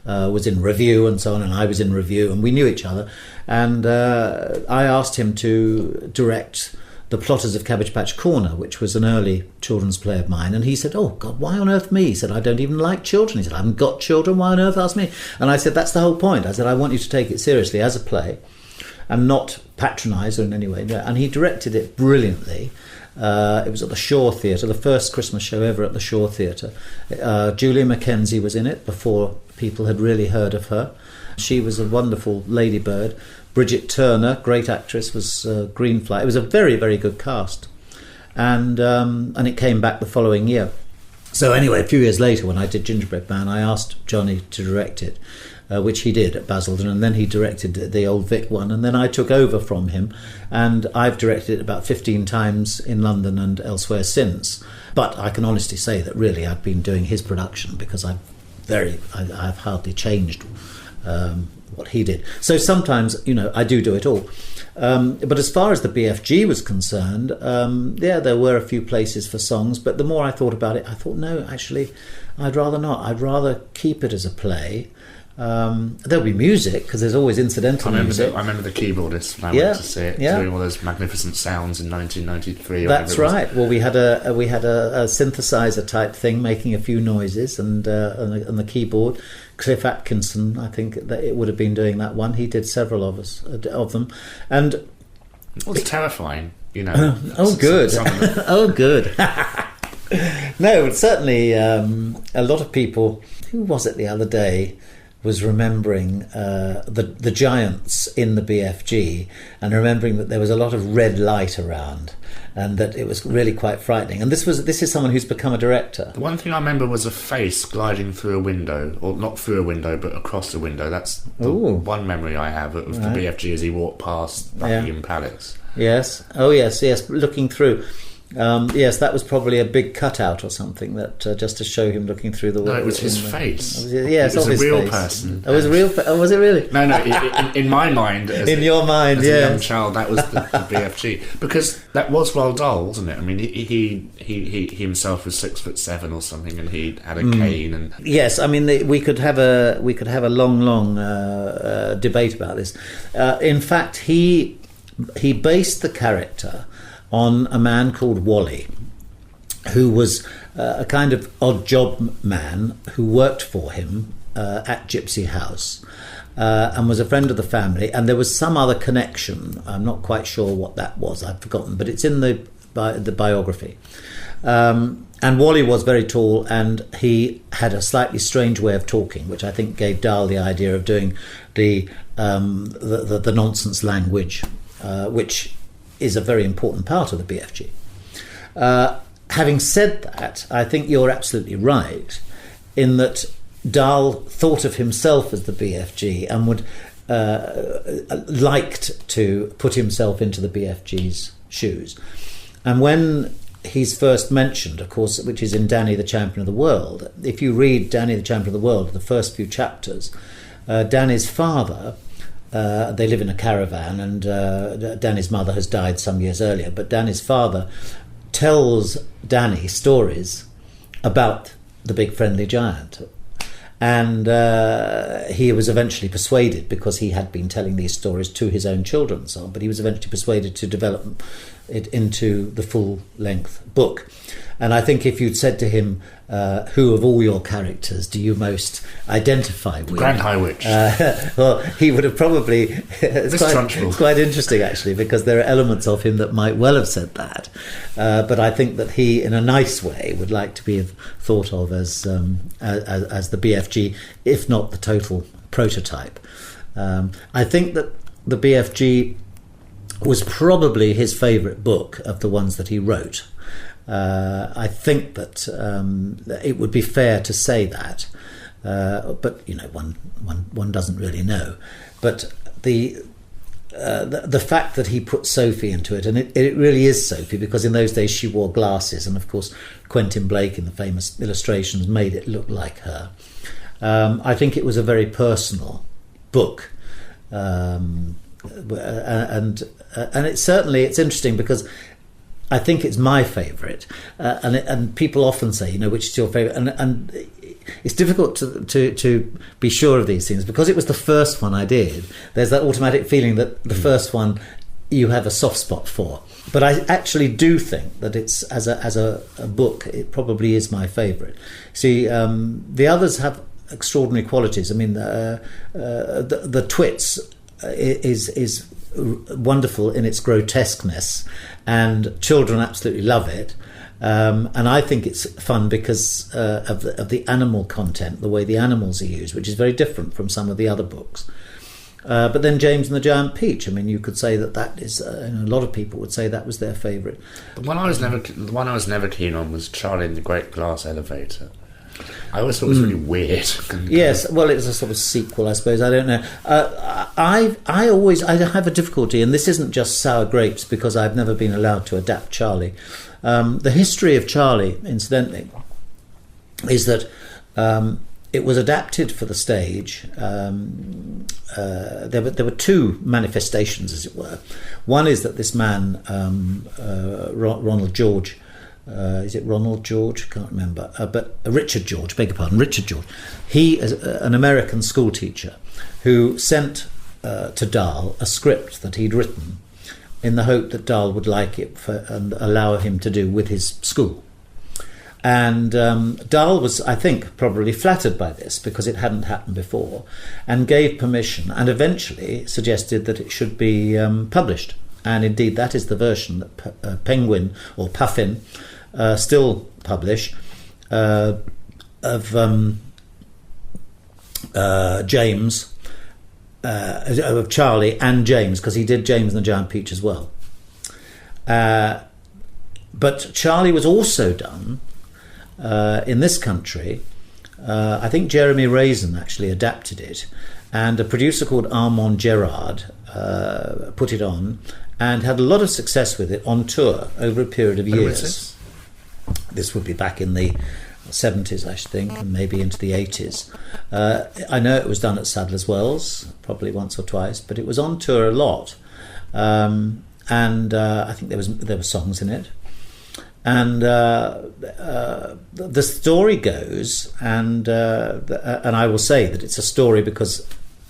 was in review and so on, and I was in review, and we knew each other. And I asked him to direct The Plotters of Cabbage Patch Corner, which was an early children's play of mine. And he said, oh, God, why on earth me? He said, I don't even like children. He said, I haven't got children. Why on earth ask me? And I said, that's the whole point. I said, I want you to take it seriously as a play and not patronise in any way. And he directed it brilliantly. It was at the Shaw Theatre, the first Christmas show ever at the Shaw Theatre. Julia Mackenzie was in it before people had really heard of her. She was a wonderful ladybird. Bridget Turner, great actress, was Greenfly. It was a very, very good cast. And it came back the following year. So anyway, a few years later, when I did Gingerbread Man, I asked Johnny to direct it, which he did at Basildon, and then he directed the Old Vic one, and then I took over from him, and I've directed it about 15 times in London and elsewhere since. But I can honestly say that really I've been doing his production, because I've hardly changed what he did. So sometimes, I do it all. But as far as the BFG was concerned, there were a few places for songs, but the more I thought about it, I thought, no, actually, I'd rather not. I'd rather keep it as a play. There'll be music, because there's always incidental music. I remember the keyboardist when I went to see it, doing all those magnificent sounds in 1993. That's right. Well, we had a synthesizer type thing making a few noises, and the keyboard. Cliff Atkinson, I think that it would have been doing that one. He did several of them, and it was terrifying. Oh, good. Oh, good. No, certainly a lot of people. Who was it the other day? Was remembering the giants in the BFG, and remembering that there was a lot of red light around, and that it was really quite frightening. And this is someone who's become a director. The one thing I remember was a face gliding through a window, or not through a window, but across the window. That's the one memory I have of the BFG as he walked past Buckingham Palace. Yes. Oh, yes, looking through. Yes, that was probably a big cutout or something, that just to show him looking through the window. No, it was his face. Yes, it was a real face. person. Oh, it was a real? Was it really? No. In my mind, your mind, as a young child, that was the BFG, because that was Roald Dahl, wasn't it? I mean, he himself was 6'7" or something, and he had a cane. And yes, I mean, we could have a long debate about this. In fact, he based the character on a man called Wally, who was a kind of odd job man who worked for him at Gypsy House, and was a friend of the family. And there was some other connection. I'm not quite sure what that was. I've forgotten, but it's in the biography. And Wally was very tall, and he had a slightly strange way of talking, which I think gave Dahl the idea of doing the nonsense language, which is a very important part of the BFG. Having said that, I think you're absolutely right in that Dahl thought of himself as the BFG and would liked to put himself into the BFG's shoes. And when he's first mentioned, of course, which is in Danny the Champion of the World, if you read Danny the Champion of the World, the first few chapters, Danny's father, they live in a caravan, and Danny's mother has died some years earlier, but Danny's father tells Danny stories about the big friendly giant, and he was eventually persuaded, because he had been telling these stories to his own children and so on, but he was eventually persuaded to develop it into the full-length book. And I think if you'd said to him, who of all your characters do you most identify with? Grand High Witch. Well, he would have probably... It's Trunchbull. quite interesting, actually, because there are elements of him that might well have said that. But I think that he, in a nice way, would like to be thought of as the BFG, if not the total prototype. I think that the BFG was probably his favourite book of the ones that he wrote. I think that it would be fair to say that, but one doesn't really know. But the fact that he put Sophie into it, and it really is Sophie, because in those days she wore glasses, and of course Quentin Blake in the famous illustrations made it look like her. I think it was a very personal book, and it's interesting because I think it's my favourite, and people often say, which is your favourite, and it's difficult to be sure of these things because it was the first one I did. There's that automatic feeling that the first one you have a soft spot for, but I actually do think that it's as a book, it probably is my favourite. See, the others have extraordinary qualities. I mean, the Twits is wonderful in its grotesqueness, and children absolutely love it. And I think it's fun because of the animal content, the way the animals are used, which is very different from some of the other books. But then James and the Giant Peach, I mean, you could say that is, a lot of people would say that was their favourite. The one I was never keen on was Charlie and the Great Glass Elevator. I always thought it was really weird. Yes, well, it's a sort of sequel, I suppose. I don't know. I have a difficulty, and this isn't just sour grapes because I've never been allowed to adapt Charlie. The history of Charlie, incidentally, is that it was adapted for the stage. There were two manifestations, as it were. One is that this man, Ronald George, is it Ronald George? Can't remember. But Richard George, beg your pardon, Richard George. He is an American school teacher who sent to Dahl a script that he'd written in the hope that Dahl would like it and allow him to do with his school. And Dahl was, I think, probably flattered by this because it hadn't happened before, and gave permission and eventually suggested that it should be published. And indeed, that is the version that Penguin or Puffin still publish of James, of Charlie and James, because he did James and the Giant Peach as well. But Charlie was also done in this country. I think Jeremy Raisin actually adapted it, and a producer called Armand Gerard put it on and had a lot of success with it on tour over a period of years. This would be back in the 70s, I should think, and maybe into the 80s. I know it was done at Sadler's Wells, probably once or twice, but it was on tour a lot. And I think there were songs in it. And the story goes, and I will say that it's a story because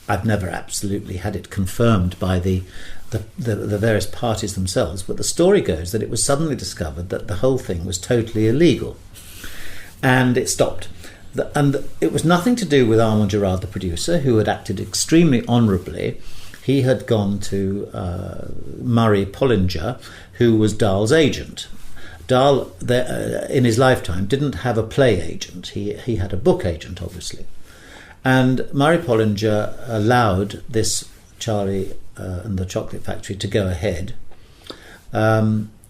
I've never absolutely had it confirmed by the various parties themselves, but the story goes that it was suddenly discovered that the whole thing was totally illegal, and it stopped. And it was nothing to do with Armand Gerard, the producer, who had acted extremely honourably. He had gone to Murray Pollinger, who was Dahl's agent. Dahl, in his lifetime, didn't have a play agent. He had a book agent, obviously. And Murray Pollinger allowed this Charlie and the Chocolate Factory to go ahead.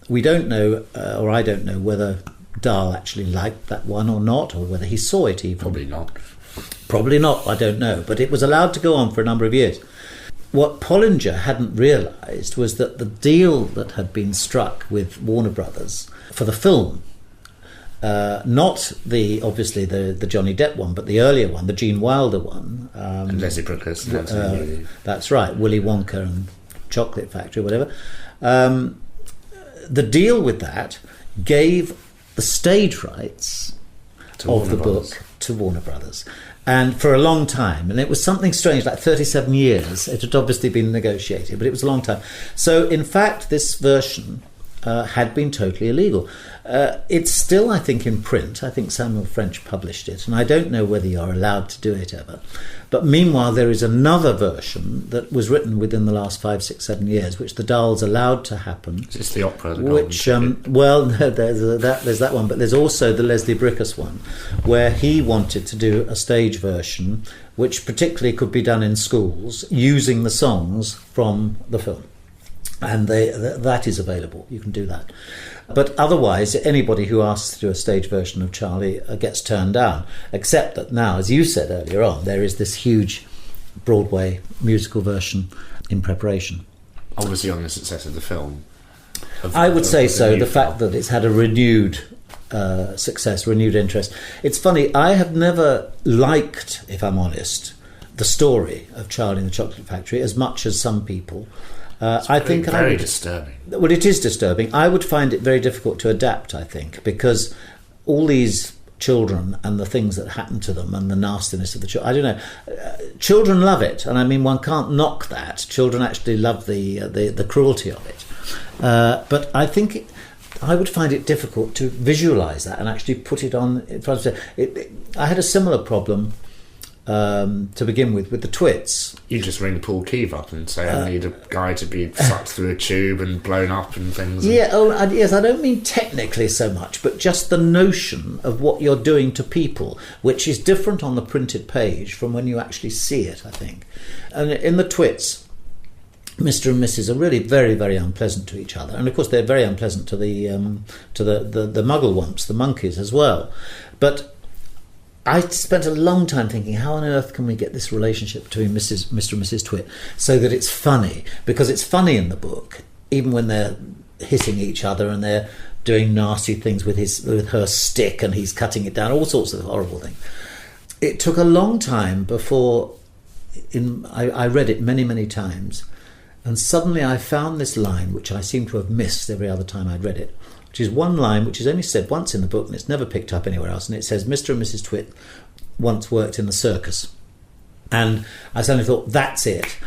We don't know, or I don't know, whether Dahl actually liked that one or not, or whether he saw it even. Probably not. Probably not, I don't know. But it was allowed to go on for a number of years. What Pollinger hadn't realised was that the deal that had been struck with Warner Brothers for the film, not obviously the Johnny Depp one, but the earlier one, the Gene Wilder one. And Leslie Brooklyn. That's right, Willy Wonka and Chocolate Factory, whatever. The deal with that gave the stage rights of the book to Warner Brothers. And for a long time, and it was something strange, like 37 years, it had obviously been negotiated, but it was a long time. So, in fact, this version had been totally illegal. It's still, I think, in print. I think Samuel French published it, and I don't know whether you're allowed to do it ever. But meanwhile, there is another version that was written within the last 5, 6, 7 years, which the Dahl's allowed to happen. It's the opera, the Golden Which, Ticket. well, no, there's that one, but there's also the Leslie Brickus one, where he wanted to do a stage version, which particularly could be done in schools, using the songs from the film. And that is available. You can do that. But otherwise, anybody who asks to do a stage version of Charlie gets turned down, except that now, as you said earlier on, there is this huge Broadway musical version in preparation. Obviously on the success of the film. I would say so. new The fact film. that it's had a renewed success, renewed interest. It's funny, I have never liked, if I'm honest, the story of Charlie and the Chocolate Factory as much as some people. I think very disturbing. Well, it is disturbing. I would find it very difficult to adapt, I think, because all these children and the things that happen to them and the nastiness of the children, I don't know. Children love it, and I mean, one can't knock that. Children actually love the cruelty of it. But I think I would find it difficult to visualise that and actually put it on in front of it. I had a similar problem to begin with the Twits. You just ring Paul Keeve up and say, I need a guy to be sucked through a tube and blown up and things. Yeah, yes, I don't mean technically so much, but just the notion of what you're doing to people, which is different on the printed page from when you actually see it, I think. And in the Twits, Mr. and Mrs. are really very, very unpleasant to each other. And of course, they're very unpleasant to the Mugglewumps, the monkeys as well. But I spent a long time thinking, how on earth can we get this relationship between Mr. and Mrs. Twit so that it's funny? Because it's funny in the book, even when they're hitting each other and they're doing nasty things with her stick and he's cutting it down, all sorts of horrible things. It took a long time before I read it many, many times, and suddenly I found this line which I seem to have missed every other time I'd read it, which is one line which is only said once in the book and it's never picked up anywhere else, and it says, Mr. and Mrs. Twit once worked in the circus. And I suddenly thought, that's it.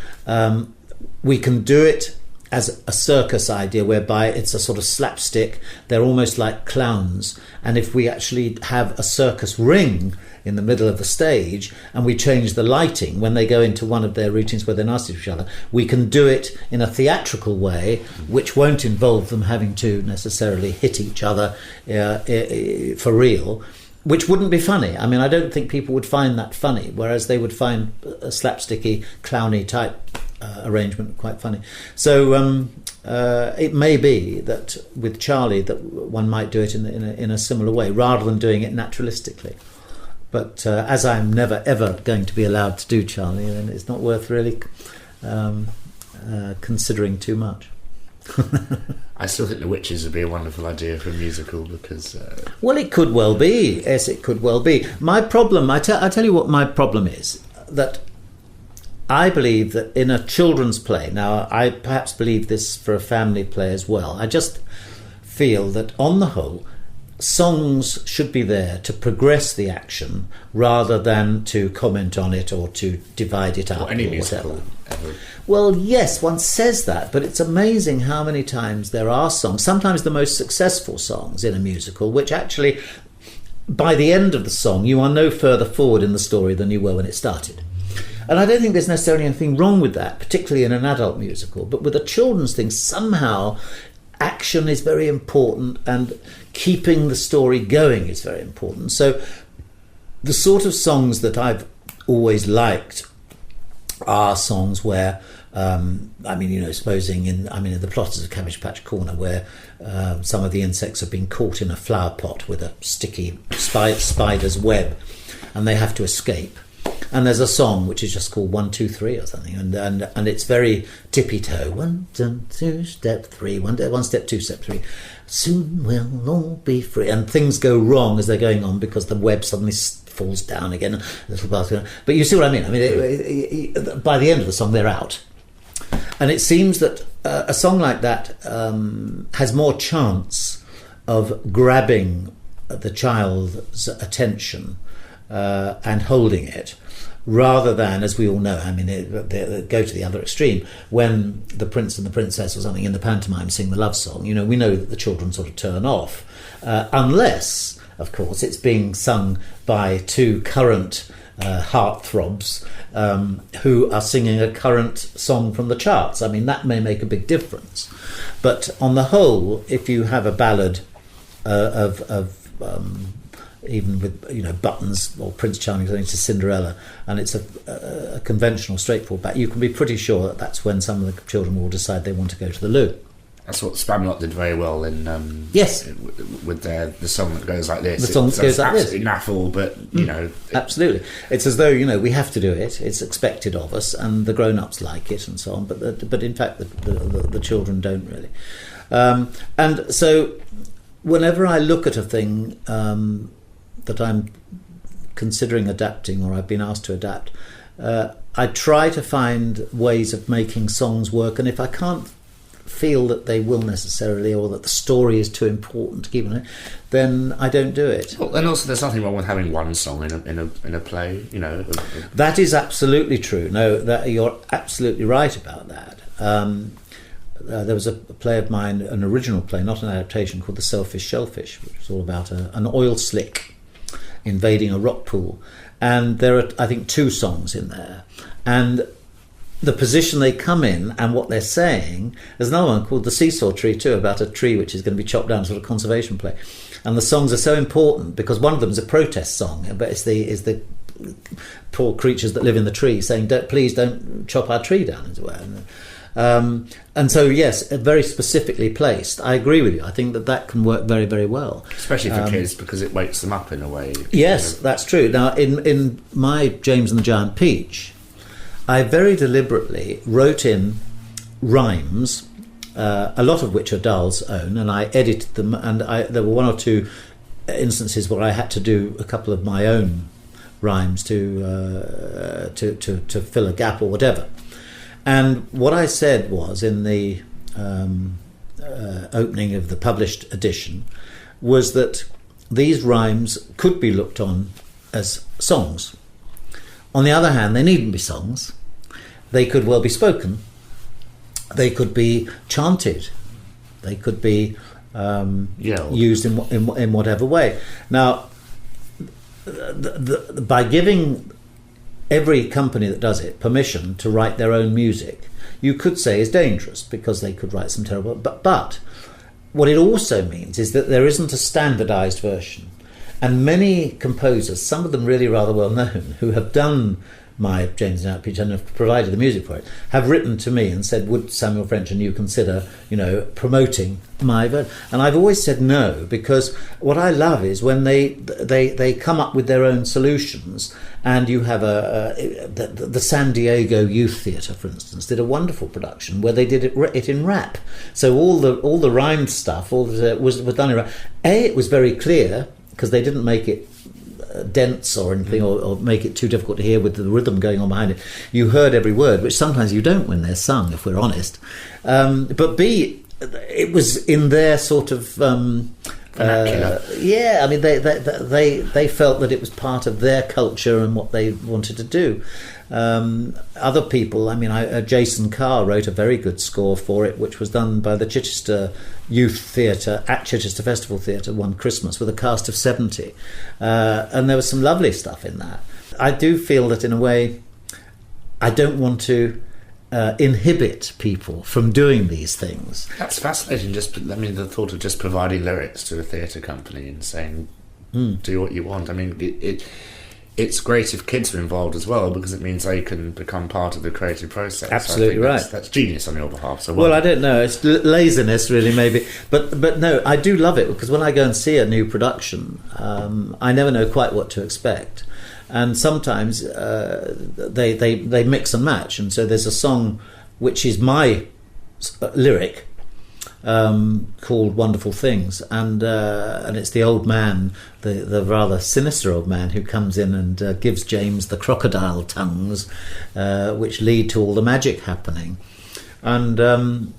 We can do it as a circus idea whereby it's a sort of slapstick, they're almost like clowns, and if we actually have a circus ring in the middle of the stage and we change the lighting when they go into one of their routines where they're nasty to each other, we can do it in a theatrical way which won't involve them having to necessarily hit each other for real, which wouldn't be funny. I mean, I don't think people would find that funny, whereas they would find a slapsticky, clowny type arrangement quite funny. So it may be that with Charlie that one might do it in a similar way rather than doing it naturalistically. But as I'm never ever going to be allowed to do Charlie, then it's not worth really considering too much. I still think The Witches would be a wonderful idea for a musical because... Well, it could well be. Yes, it could well be. My problem, I tell you what my problem is, that I believe that in a children's play, now I perhaps believe this for a family play as well, I just feel that on the whole, songs should be there to progress the action rather than to comment on it or to divide it up or any or musical whatever. ever. Well, yes, one says that, but it's amazing how many times there are songs, sometimes the most successful songs in a musical, which actually, by the end of the song, you are no further forward in the story than you were when it started. And I don't think there's necessarily anything wrong with that, particularly in an adult musical, but with a children's thing, somehow action is very important and keeping the story going is very important. So the sort of songs that I've always liked are songs where supposing in The Plotters of Cabbage Patch Corner, where some of the insects have been caught in a flower pot with a sticky spider's web and they have to escape. And there's a song which is just called 1, 2, 3 or something, and it's very tippy-toe. 1, 2, step 3, 1 step 2, step 3. Soon we'll all be free. And things go wrong as they're going on because the web suddenly falls down again. A little basket. But you see what I mean? By the end of the song, they're out. And it seems that a song like that has more chance of grabbing the child's attention and holding it rather than, as we all know, I mean, they go to the other extreme, when the prince and the princess or something in the pantomime sing the love song, you know, we know that the children sort of turn off, unless, of course, it's being sung by two current heartthrobs who are singing a current song from the charts. I mean, that may make a big difference. But on the whole, if you have a ballad even with, you know, Buttons or Prince Charming going to Cinderella, and it's a conventional, straightforward back, you can be pretty sure that that's when some of the children will decide they want to go to the loo. That's what Spamalot did very well in yes, with the song that goes like this. The song that goes like this. Absolutely naffle, but you know, absolutely. It's as though, you know, we have to do it. It's expected of us, and the grown-ups like it, and so on. But in fact, the children don't really. And so, whenever I look at a thing that I'm considering adapting, or I've been asked to adapt, I try to find ways of making songs work, and if I can't feel that they will necessarily, or that the story is too important to keep on it, then I don't do it. Well, and also there's nothing wrong with having one song in a play, you know. That is absolutely true. No, that you're absolutely right about that. There was a play of mine, an original play, not an adaptation, called The Selfish Shellfish, which was all about an oil slick invading a rock pool, and there are, I think, 2 songs in there, and the position they come in and what they're saying. There's another one called The Seesaw Tree too, about a tree which is going to be chopped down, sort of conservation play. And the songs are so important because one of them is a protest song, but it's the poor creatures that live in the tree saying, please don't chop our tree down, as it were. And so, yes, very specifically placed. I agree with you. I think that can work very, very well. Especially for kids, because it wakes them up in a way. Yes, that's true. Now, in my James and the Giant Peach, I very deliberately wrote in rhymes, a lot of which are Dahl's own, and I edited them, and there were 1 or 2 instances where I had to do a couple of my own rhymes to fill a gap or whatever. And what I said was, in the opening of the published edition, was that these rhymes could be looked on as songs. On the other hand, they needn't be songs. They could well be spoken. They could be chanted. They could be used in whatever way. Now, by giving every company that does it permission to write their own music, you could say is dangerous, because they could write some terrible... But what it also means is that there isn't a standardised version. And many composers, some of them really rather well known, who have done my James and the Giant Peach and have provided the music for it, have written to me and said, would Samuel French and you consider, you know, promoting my version? And I've always said no, because what I love is when they come up with their own solutions. And you have the San Diego Youth Theatre, for instance, did a wonderful production where they did it in rap. So all the rhymed stuff was done in rap. It was very clear, because they didn't make it dense or anything, or make it too difficult to hear with the rhythm going on behind it. You heard every word, which sometimes you don't when they're sung, if we're honest. But B, it was in their sort of I mean, they felt that it was part of their culture and what they wanted to do. Other people, I mean, Jason Carr wrote a very good score for it, which was done by the Chichester Youth Theatre at Chichester Festival Theatre one Christmas with a cast of 70, and there was some lovely stuff in that. I do feel that, in a way, I don't want to inhibit people from doing these things. That's fascinating. The thought of just providing lyrics to a theatre company and saying, do what you want. I mean, it's great if kids are involved as well, because it means they can become part of the creative process. Absolutely right. That's genius on your behalf. So well, I don't know. It's laziness, really, maybe. But no, I do love it, because when I go and see a new production, I never know quite what to expect. And sometimes they mix and match, and so there's a song which is my lyric called "Wonderful Things," and it's the old man, the rather sinister old man, who comes in and gives James the crocodile tongues, which lead to all the magic happening. And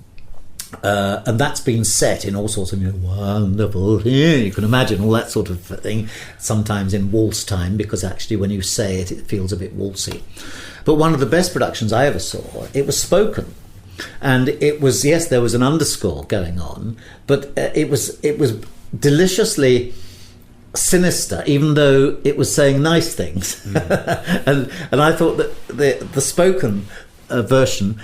And that's been set in all sorts of wonderful, you can imagine all that sort of thing, sometimes in waltz time, because actually when you say it, it feels a bit waltzy. But one of the best productions I ever saw, it was spoken. And it was, yes, there was an underscore going on, but it was deliciously sinister, even though it was saying nice things. and I thought that the spoken version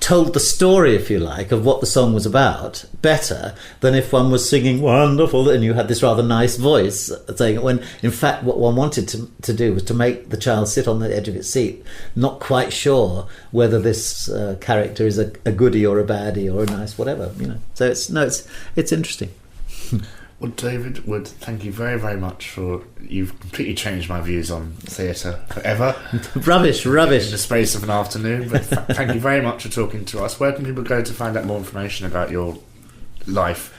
told the story, if you like, of what the song was about better than if one was singing wonderful and you had this rather nice voice saying it, when in fact what one wanted to do was to make the child sit on the edge of its seat, not quite sure whether this character is a goodie or a baddie or a nice whatever, so it's interesting. Well, David Wood, thank you very, very much you've completely changed my views on theatre forever. Rubbish. In the space of an afternoon. But thank you very much for talking to us. Where can people go to find out more information about your life?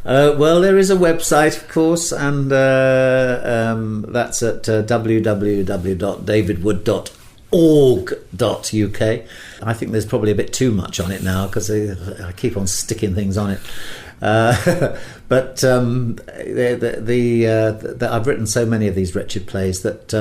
Well, there is a website, of course, and that's at www.davidwood.org.uk. I think there's probably a bit too much on it now because I keep on sticking things on it. But I've written so many of these wretched plays that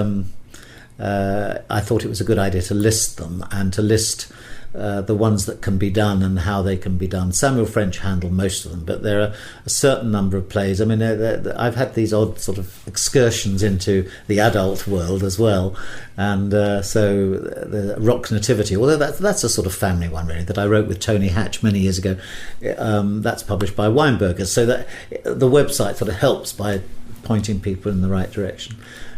I thought it was a good idea to list them and to list the ones that can be done and how they can be done. Samuel French handled most of them, but there are a certain number of plays. I mean, I've had these odd sort of excursions into the adult world as well, and so the Rock Nativity, although that's a sort of family one really, that I wrote with Tony Hatch many years ago. That's published by Weinberger, so that the website sort of helps by pointing people in the right direction.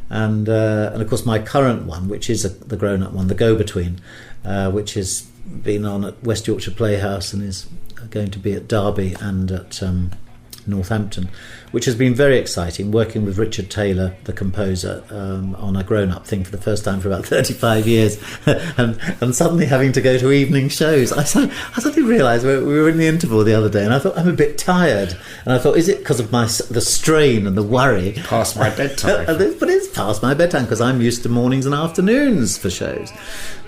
And of course my current one, which is the grown-up one, The Go-Between, which has been on at West Yorkshire Playhouse and is going to be at Derby and at Northampton, which has been very exciting, working with Richard Taylor, the composer, on a grown-up thing for the first time for about 35 years, and suddenly having to go to evening shows. I suddenly realised we were in the interval the other day, and I thought, I'm a bit tired, and I thought, is it because of the strain and the worry? Past my bedtime. But it's past my bedtime because I'm used to mornings and afternoons for shows.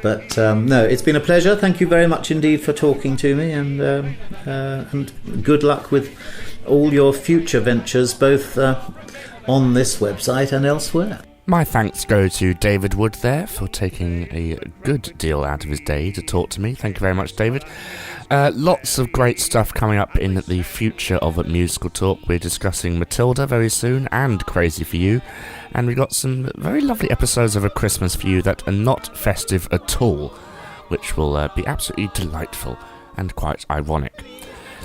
But no, it's been a pleasure. Thank you very much indeed for talking to me, and good luck with all your future ventures, both on this website and elsewhere. My thanks go to David Wood there for taking a good deal out of his day to talk to me. Thank you very much, David. Lots of great stuff coming up in the future of Musical Talk. We're discussing Matilda very soon and Crazy for You. And we've got some very lovely episodes of A Christmas for You that are not festive at all, which will be absolutely delightful and quite ironic.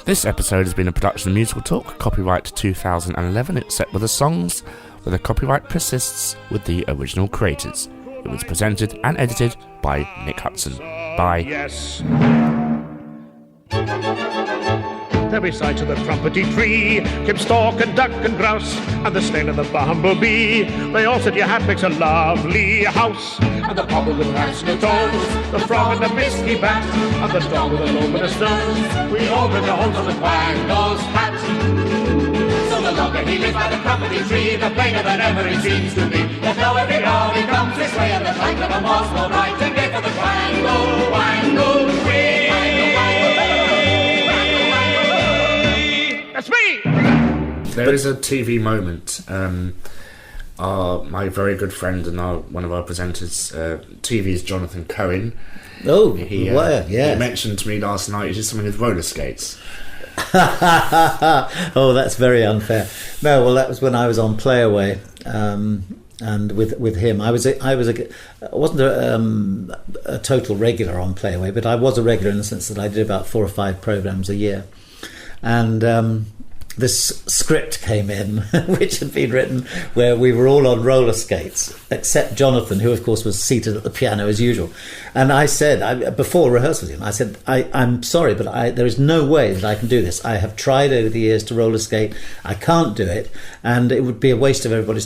This episode has been a production of Musical Talk, copyright 2011. It's set with the songs, where the copyright persists with the original creators. It was presented and edited by Nick Hudson. Bye. Yes. There besides the trumpety tree, keep stork and duck and grouse, and the snail and the bumblebee. They all said your hat makes a lovely house. And the bobble with has no toes, the frog and the misty bat, and the dog with a luminous nose. We all bring our homes on the Quangle's hat. So the longer he lives by the trumpety tree, the plainer than ever he seems to be. There's no every hour he comes this way, and the sight of a moss will right and gay for the Quangle, Wangle tree. That's me! There is a TV moment. My very good friend and one of our presenters, TV's Jonathan Cohen. Oh, he mentioned to me last night he did something with roller skates. Oh, that's very unfair. No, well, that was when I was on Playaway, and with him, I wasn't a total regular on Playaway, but I was a regular in the sense that I did about 4 or 5 programs a year. And this script came in, which had been written, where we were all on roller skates, except Jonathan, who of course was seated at the piano as usual. And I said, before rehearsal, I said, I'm sorry, but there is no way that I can do this. I have tried over the years to roller skate. I can't do it, and it would be a waste of everybody's time.